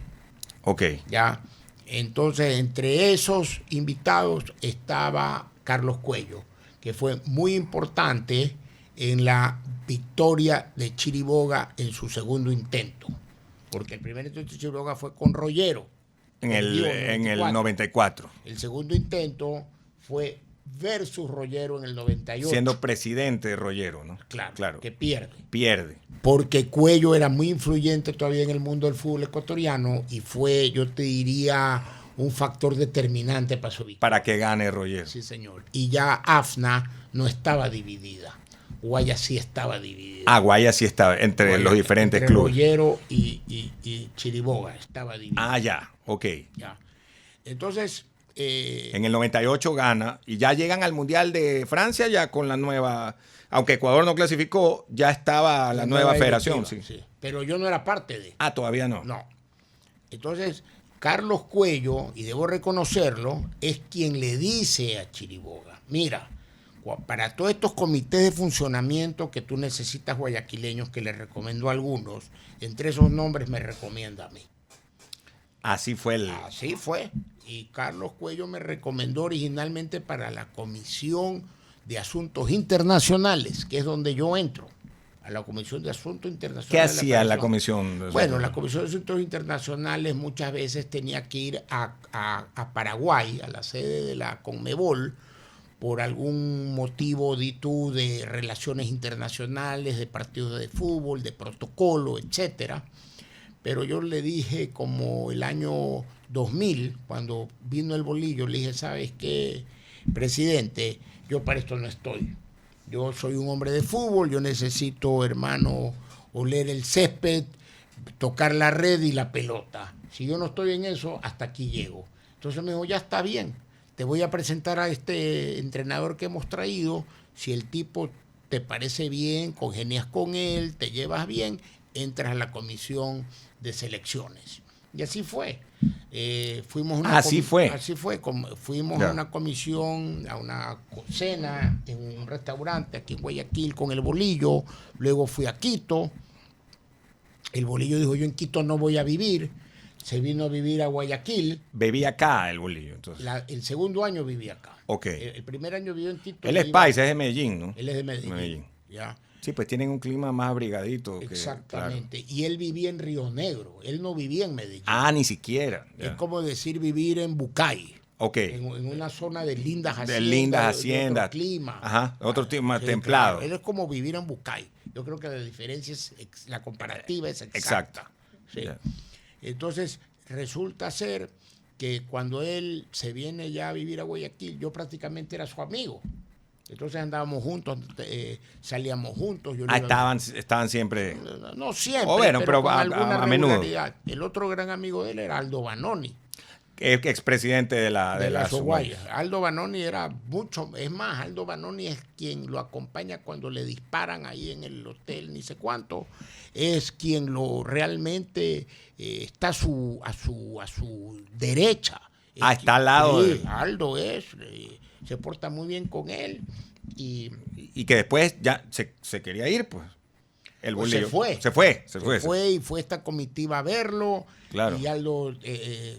Ok. Ya. Entonces, entre esos invitados estaba Carlos Cuello, que fue muy importante en la victoria de Chiriboga en su segundo intento. Porque el primer intento de Chiriboga fue con Rollero. En el 94. El segundo intento fue versus Rollero en el 98. Siendo presidente de Rollero, ¿no? Claro. Que pierde. Porque Cuello era muy influyente todavía en el mundo del fútbol ecuatoriano y fue, yo te diría, un factor determinante para su victoria. Para que gane Rollero. Sí, señor. Y ya AFNA no estaba dividida. Guaya sí estaba dividida. Guaya sí estaba entre los diferentes clubes. Rollero y Chiriboga estaba dividida. Ya, ok. Ya. Entonces... en el 98 gana y ya llegan al Mundial de Francia ya con la nueva, aunque Ecuador no clasificó, ya estaba la nueva federación. Sí. Pero yo no era parte de. Todavía no. No. Entonces, Carlos Cuello, y debo reconocerlo, es quien le dice a Chiriboga, mira, para todos estos comités de funcionamiento que tú necesitas guayaquileños, que le recomiendo a algunos, entre esos nombres me recomienda a mí. Así fue. Así fue. Y Carlos Cuello me recomendó originalmente para la Comisión de Asuntos Internacionales, que es donde yo entro, a la Comisión de Asuntos Internacionales. ¿Qué hacía la Comisión? Bueno, la Comisión de Asuntos Internacionales muchas veces tenía que ir a Paraguay, a la sede de la Conmebol, por algún motivo de relaciones internacionales, de partidos de fútbol, de protocolo, etcétera. Pero yo le dije, como el año 2000, cuando vino el bolillo, le dije, ¿sabes qué, presidente? Yo para esto no estoy. Yo soy un hombre de fútbol, yo necesito, hermano, oler el césped, tocar la red y la pelota. Si yo no estoy en eso, hasta aquí llego. Entonces me dijo, ya está bien, te voy a presentar a este entrenador que hemos traído. Si el tipo te parece bien, congenias con él, te llevas bien, entras a la comisión de selecciones. Y así fue. Fuimos a una comisión, a una cena en un restaurante aquí en Guayaquil con el bolillo. Luego fui a Quito. El bolillo dijo, yo en Quito no voy a vivir. Se vino a vivir a Guayaquil. Vivía acá el bolillo, entonces. El segundo año viví acá. Ok. El primer año vivió en Quito. Él es paisa, es de Medellín, ¿no? Él es de Medellín. Ya. Sí, pues tienen un clima más abrigadito. Exactamente. Claro. Y él vivía en Río Negro, él no vivía en Medellín. Ni siquiera. Es como decir vivir en Bucay. Ok. En una zona de lindas haciendas. De lindas haciendas. De otro clima. Ajá, otro clima Sí, templado. Claro. Él es como vivir en Bucay. Yo creo que la diferencia es, la comparativa es exacta. Exacto. Sí. Yeah. Entonces, resulta ser que cuando él se viene ya a vivir a Guayaquil, yo prácticamente era su amigo. Entonces andábamos juntos, salíamos juntos. Yo estaban siempre. No siempre, bueno, pero con a alguna menudo. regularidad. El otro gran amigo de él era Aldo Vanoni. Expresidente de la Soguaya. Aldo Vanoni era mucho, es más, Aldo Vanoni es quien lo acompaña cuando le disparan ahí en el hotel, ni sé cuánto, es quien lo realmente está a su derecha. Está al lado. Sí, Aldo se porta muy bien con él. Y que después ya se quería ir, pues. El bolillo. Se fue y fue esta comitiva a verlo. Claro. Y Aldo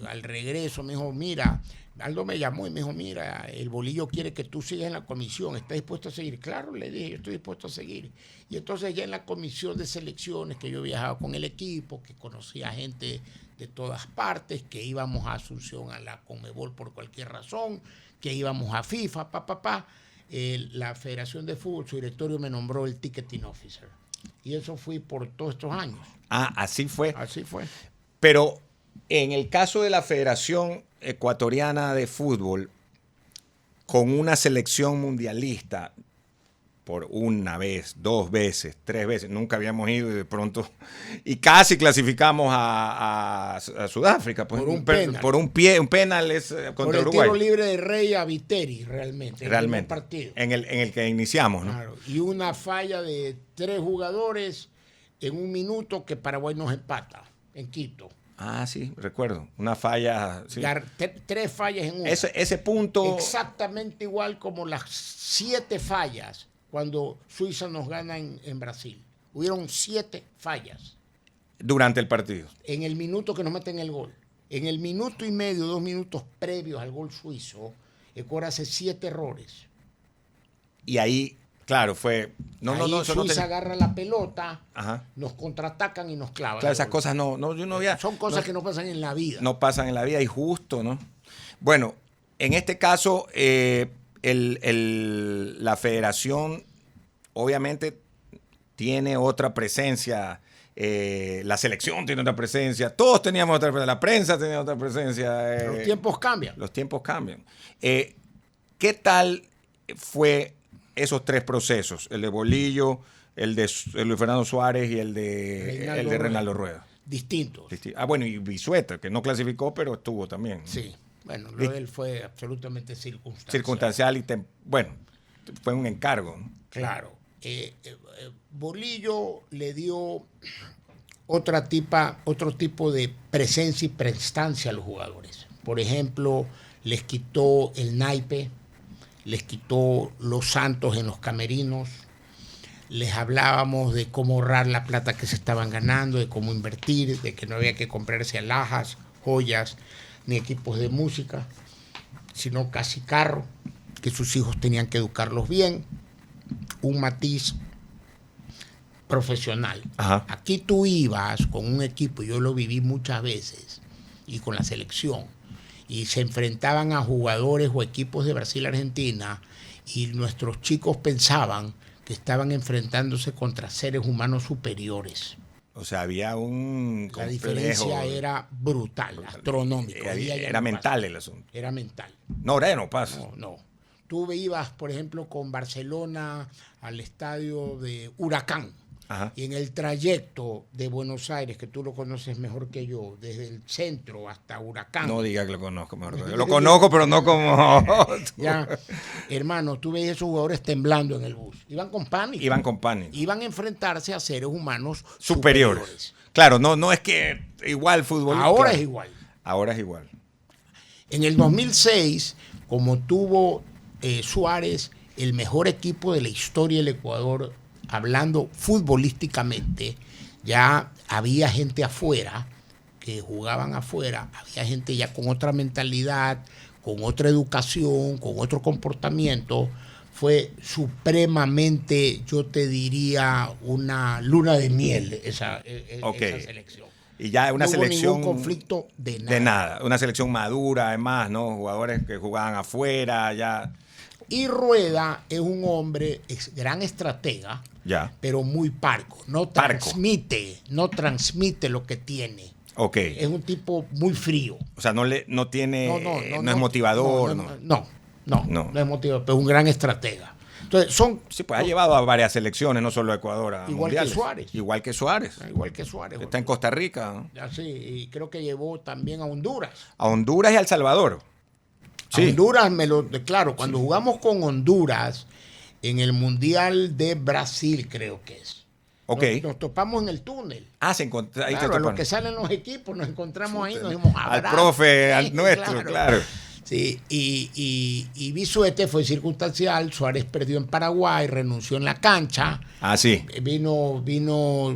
al regreso me dijo, mira, Aldo me llamó y me dijo, mira, el bolillo quiere que tú sigas en la comisión, ¿estás dispuesto a seguir? Claro, le dije, yo estoy dispuesto a seguir. Y entonces ya en la comisión de selecciones, que yo viajaba con el equipo, que conocía gente de todas partes, que íbamos a Asunción a la Conmebol por cualquier razón, que íbamos a FIFA, la Federación de Fútbol, su directorio me nombró el ticketing officer. Y eso fui por todos estos años. Así fue. Así fue. Pero en el caso de la Federación Ecuatoriana de Fútbol, con una selección mundialista, por una vez, 2 veces, 3 veces, nunca habíamos ido y de pronto, y casi clasificamos a Sudáfrica. Pues, por un penal contra Uruguay. Por el tiro libre de Rey a Viteri, realmente. Realmente. En el partido. En el que iniciamos, ¿no? Claro. Y una falla de 3 jugadores en 1 minuto que Paraguay nos empata en Quito. Sí, recuerdo. Una falla. Sí. 3 fallas en una. Ese punto. Exactamente igual como las 7 fallas cuando Suiza nos gana en Brasil. Hubieron 7 fallas. Durante el partido. En el minuto que nos meten el gol. En el minuto y medio, 2 minutos previos al gol suizo, Ecuador hace 7 errores. Y ahí, claro, fue. Suiza agarra la pelota, ajá, nos contraatacan y nos clavan. Claro, esas cosas yo no había. Son cosas que no pasan en la vida. No pasan en la vida y justo, ¿no? Bueno, en este caso, la federación obviamente tiene otra presencia, la selección tiene otra presencia, todos teníamos otra presencia, la prensa tenía otra presencia. Los tiempos cambian. Los tiempos cambian. ¿Qué tal fue esos 3 procesos? El de Bolillo, el de Luis Fernando Suárez y el de Reinaldo Rueda. Distintos. Bueno, y Bisueta, que no clasificó, pero estuvo también. Sí. Bueno, lo de él fue absolutamente circunstancial. Circunstancial fue un encargo, ¿no? Claro. Bolillo le dio otro tipo de presencia y prestancia a los jugadores. Por ejemplo, les quitó el naipe, les quitó los santos en los camerinos, les hablábamos de cómo ahorrar la plata que se estaban ganando, de cómo invertir, de que no había que comprarse alhajas, joyas, ni equipos de música, sino casi carro, que sus hijos tenían que educarlos bien, un matiz profesional. Ajá. Aquí tú ibas con un equipo, yo lo viví muchas veces, y con la selección, y se enfrentaban a jugadores o equipos de Brasil, Argentina, y nuestros chicos pensaban que estaban enfrentándose contra seres humanos superiores. O sea, había un complejo. La diferencia era brutal, astronómica. Era mental el asunto. Era mental. No, ahora ya no pasa. No. Tú ibas, por ejemplo, con Barcelona al estadio de Huracán. Ajá. Y en el trayecto de Buenos Aires, que tú lo conoces mejor que yo, desde el centro hasta Huracán. No diga que lo conozco mejor. Lo conozco, pero no como... Ya, hermano, tú veías esos jugadores temblando en el bus. Iban con pánico. Iban a enfrentarse a seres humanos superiores. Claro, no es que igual fútbol. Ahora claro. es igual. Ahora es igual. En el 2006, como tuvo Suárez el mejor equipo de la historia del Ecuador, hablando futbolísticamente, ya había gente afuera, que jugaban afuera, había gente ya con otra mentalidad, con otra educación, con otro comportamiento, fue supremamente, yo te diría, una luna de miel esa selección. Y ya una no selección... hubo ningún conflicto de nada. De nada. Una selección madura, además, ¿no? Jugadores que jugaban afuera, ya... Y Rueda es un hombre, gran estratega, Ya. pero muy parco. No transmite lo que tiene. Ok. Es un tipo muy frío. O sea, no es motivador. No es motivador, pero es un gran estratega. Entonces, Sí, pues ha llevado a varias selecciones, no solo a Ecuador, a igual mundiales. Igual que Suárez. Está en Costa Rica, ¿no? Ya sí, y creo que llevó también a Honduras. A Honduras y a El Salvador. Sí. A Honduras claro, cuando jugamos con Honduras en el Mundial de Brasil, creo que es. Ok. Nos topamos en el túnel. Se encontró. Ahí Claro, a los que salen los equipos nos encontramos ahí, nos dimos abrazos. Al profe, al nuestro, claro. Sí, y Bisuete fue circunstancial. Suárez perdió en Paraguay, renunció en la cancha. Sí. Vino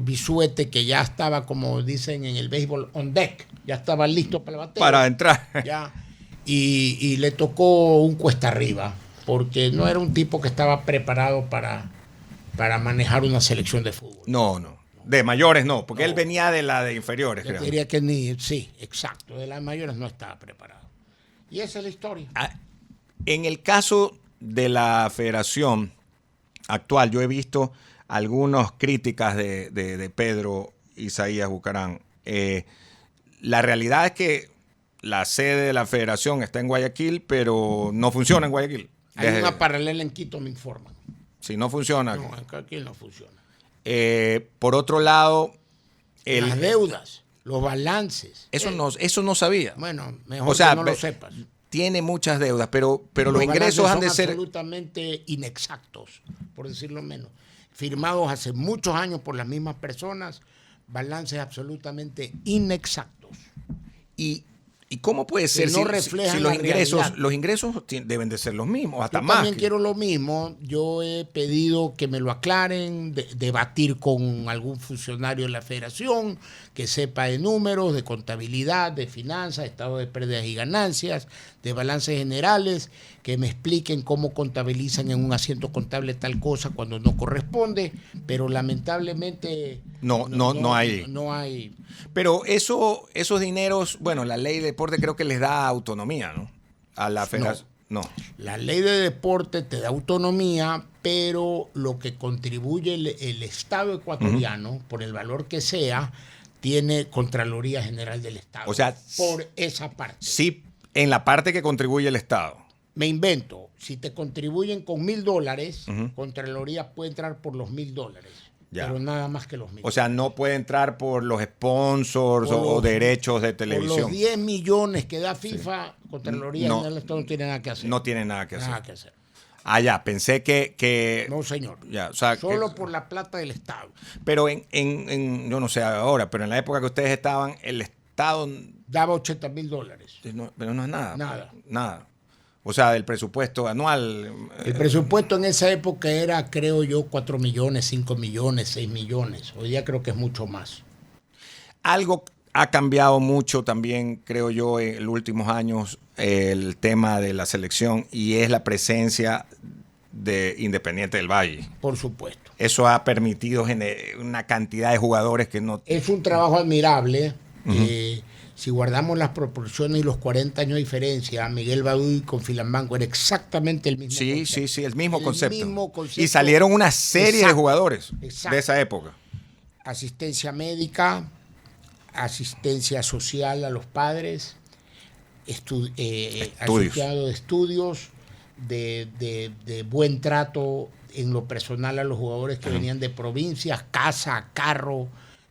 Bisuete, que ya estaba, como dicen en el béisbol, on deck. Ya estaba listo para el bateo. Para entrar. Ya. Y le tocó un cuesta arriba, porque no era un tipo que estaba preparado para manejar una selección de fútbol. No. De mayores no, porque él venía de la de inferiores, Yo creo. diría que sí, exacto. De las mayores no estaba preparado. Y esa es la historia. En el caso de la federación actual, yo he visto algunas críticas de Pedro Isaías Bucarán. La realidad es que la sede de la federación está en Guayaquil, pero no funciona en Guayaquil. Hay una paralela en Quito, me informan. Si no funciona. No, en Guayaquil no funciona. Por otro lado... Las deudas, los balances. Eso no sabía. Bueno, mejor que no lo sepas. Tiene muchas deudas, pero los ingresos han de ser... absolutamente inexactos, por decirlo menos. Firmados hace muchos años por las mismas personas, balances absolutamente inexactos. ¿Y cómo puede ser si los ingresos deben de ser los mismos, hasta yo más? También quiero lo mismo. Yo he pedido que me lo aclaren, debatir con algún funcionario de la federación que sepa de números, de contabilidad, de finanzas, estado de pérdidas y ganancias, de balances generales, que me expliquen cómo contabilizan en un asiento contable tal cosa cuando no corresponde, pero lamentablemente no hay. No hay. Pero esos dineros, bueno, la ley de deporte creo que les da autonomía, ¿no? A la federación. No. La ley de deporte te da autonomía, pero lo que contribuye el Estado ecuatoriano, por el valor que sea, tiene Contraloría General del Estado. O sea, por esa parte. Sí, en la parte que contribuye el Estado. Me invento, si te contribuyen con $1,000, Contraloría puede entrar por los $1,000. Ya. Pero nada más que los $1,000. O sea, no puede entrar por los sponsors o derechos de televisión. Por los 10 millones que da FIFA, Contraloría General del Estado no tiene nada que hacer. No tiene nada que hacer. Ya, pensé que... No, señor. Ya, o sea, solo por la plata del Estado. Pero yo no sé ahora, pero en la época que ustedes estaban, el Estado... Daba $80,000. Pero no es nada. Nada. O sea, del presupuesto anual. El presupuesto en esa época era, creo yo, 4 millones, 5 millones, 6 millones. Hoy día creo que es mucho más. Algo ha cambiado mucho también, creo yo, en los últimos años, el tema de la selección, y es la presencia de Independiente del Valle. Por supuesto. Eso ha permitido una cantidad de jugadores que no... Es un trabajo admirable. Si guardamos las proporciones y los 40 años de diferencia, Miguel Baduy con Filambanco era exactamente el mismo concepto. Sí, el mismo concepto. Y salieron una serie de jugadores de esa época. Asistencia médica, asistencia social a los padres, asociado de estudios, de buen trato en lo personal a los jugadores que venían de provincias, casa, carro,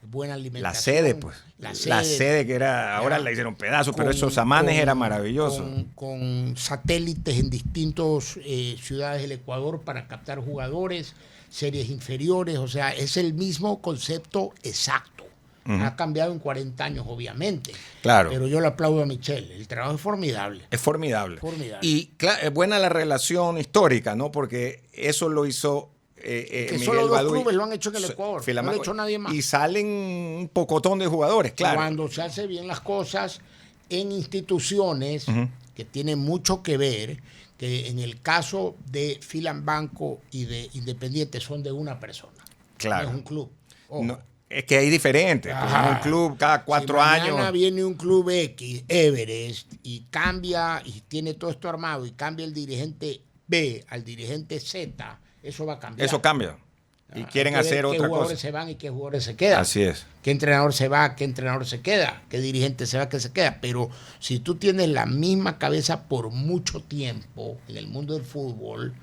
buena alimentación. La sede, pues. La sede que era, ahora la hicieron pedazos, pero esos Samanes era maravilloso. Con satélites en distintas ciudades del Ecuador para captar jugadores, series inferiores, o sea, es el mismo concepto exacto. Ha cambiado en 40 años, obviamente. Claro. Pero yo le aplaudo a Michel, el trabajo es formidable. Es formidable. Y es buena la relación histórica, ¿no? Porque eso lo hizo... que Miguel solo dos Baduy, clubes lo han hecho en el Ecuador, no lo ha hecho nadie más. Y salen un pocotón de jugadores, claro. Cuando se hace bien las cosas en instituciones que tienen mucho que ver, que en el caso de Filan Banco y de Independiente son de una persona. Claro. No es un club. No, es que hay diferentes. Un club cada 4 años. Si mañana viene un club X, Everest, y cambia, y tiene todo esto armado, y cambia el dirigente B al dirigente Z, eso va a cambiar. Eso cambia. Y quieren hacer otra cosa. ¿Qué jugadores se van y qué jugadores se quedan? Así es. ¿Qué entrenador se va, qué entrenador se queda? ¿Qué dirigente se va, qué se queda? Pero si tú tienes la misma cabeza por mucho tiempo en el mundo del fútbol,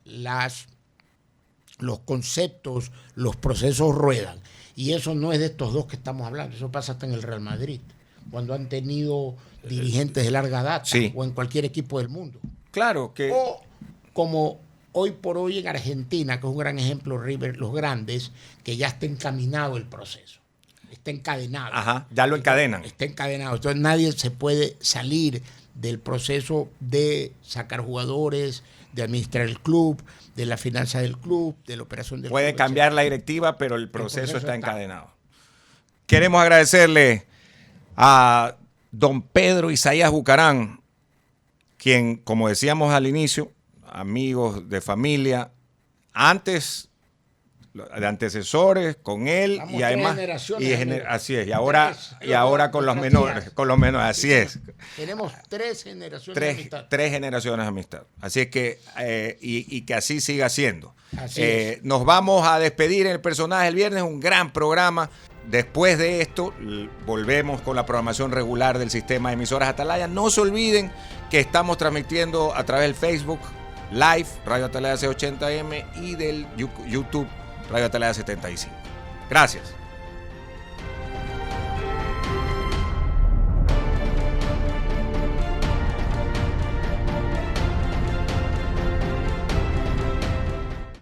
los conceptos, los procesos ruedan. Y eso no es de estos dos que estamos hablando. Eso pasa hasta en el Real Madrid, cuando han tenido dirigentes de larga data, sí, o en cualquier equipo del mundo. Claro que... O como hoy por hoy en Argentina, que es un gran ejemplo, River, los grandes, que ya está encaminado el proceso. Está encadenado. Ajá, ya lo encadenan. Está encadenado. Entonces nadie se puede salir del proceso de sacar jugadores, de administrar el club, de la finanza del club, de la operación del club. Puede cambiar la directiva, pero el proceso está encadenado. Queremos agradecerle a don Pedro Isaías Bucarán, quien, como decíamos al inicio, amigos de familia, antes de antecesores con él. Vamos, y además así es, y ahora con los menores, así es. Tenemos 3 generaciones de amistad. 3 generaciones de amistad. Así es que y que así siga siendo. Así es. Nos vamos a despedir en el personaje el viernes, un gran programa. Después de esto, volvemos con la programación regular del sistema de emisoras Atalaya. No se olviden que estamos transmitiendo a través del Facebook Live, Radio Atalaya C80M, y del YouTube, Radio Atalaya 75. Gracias.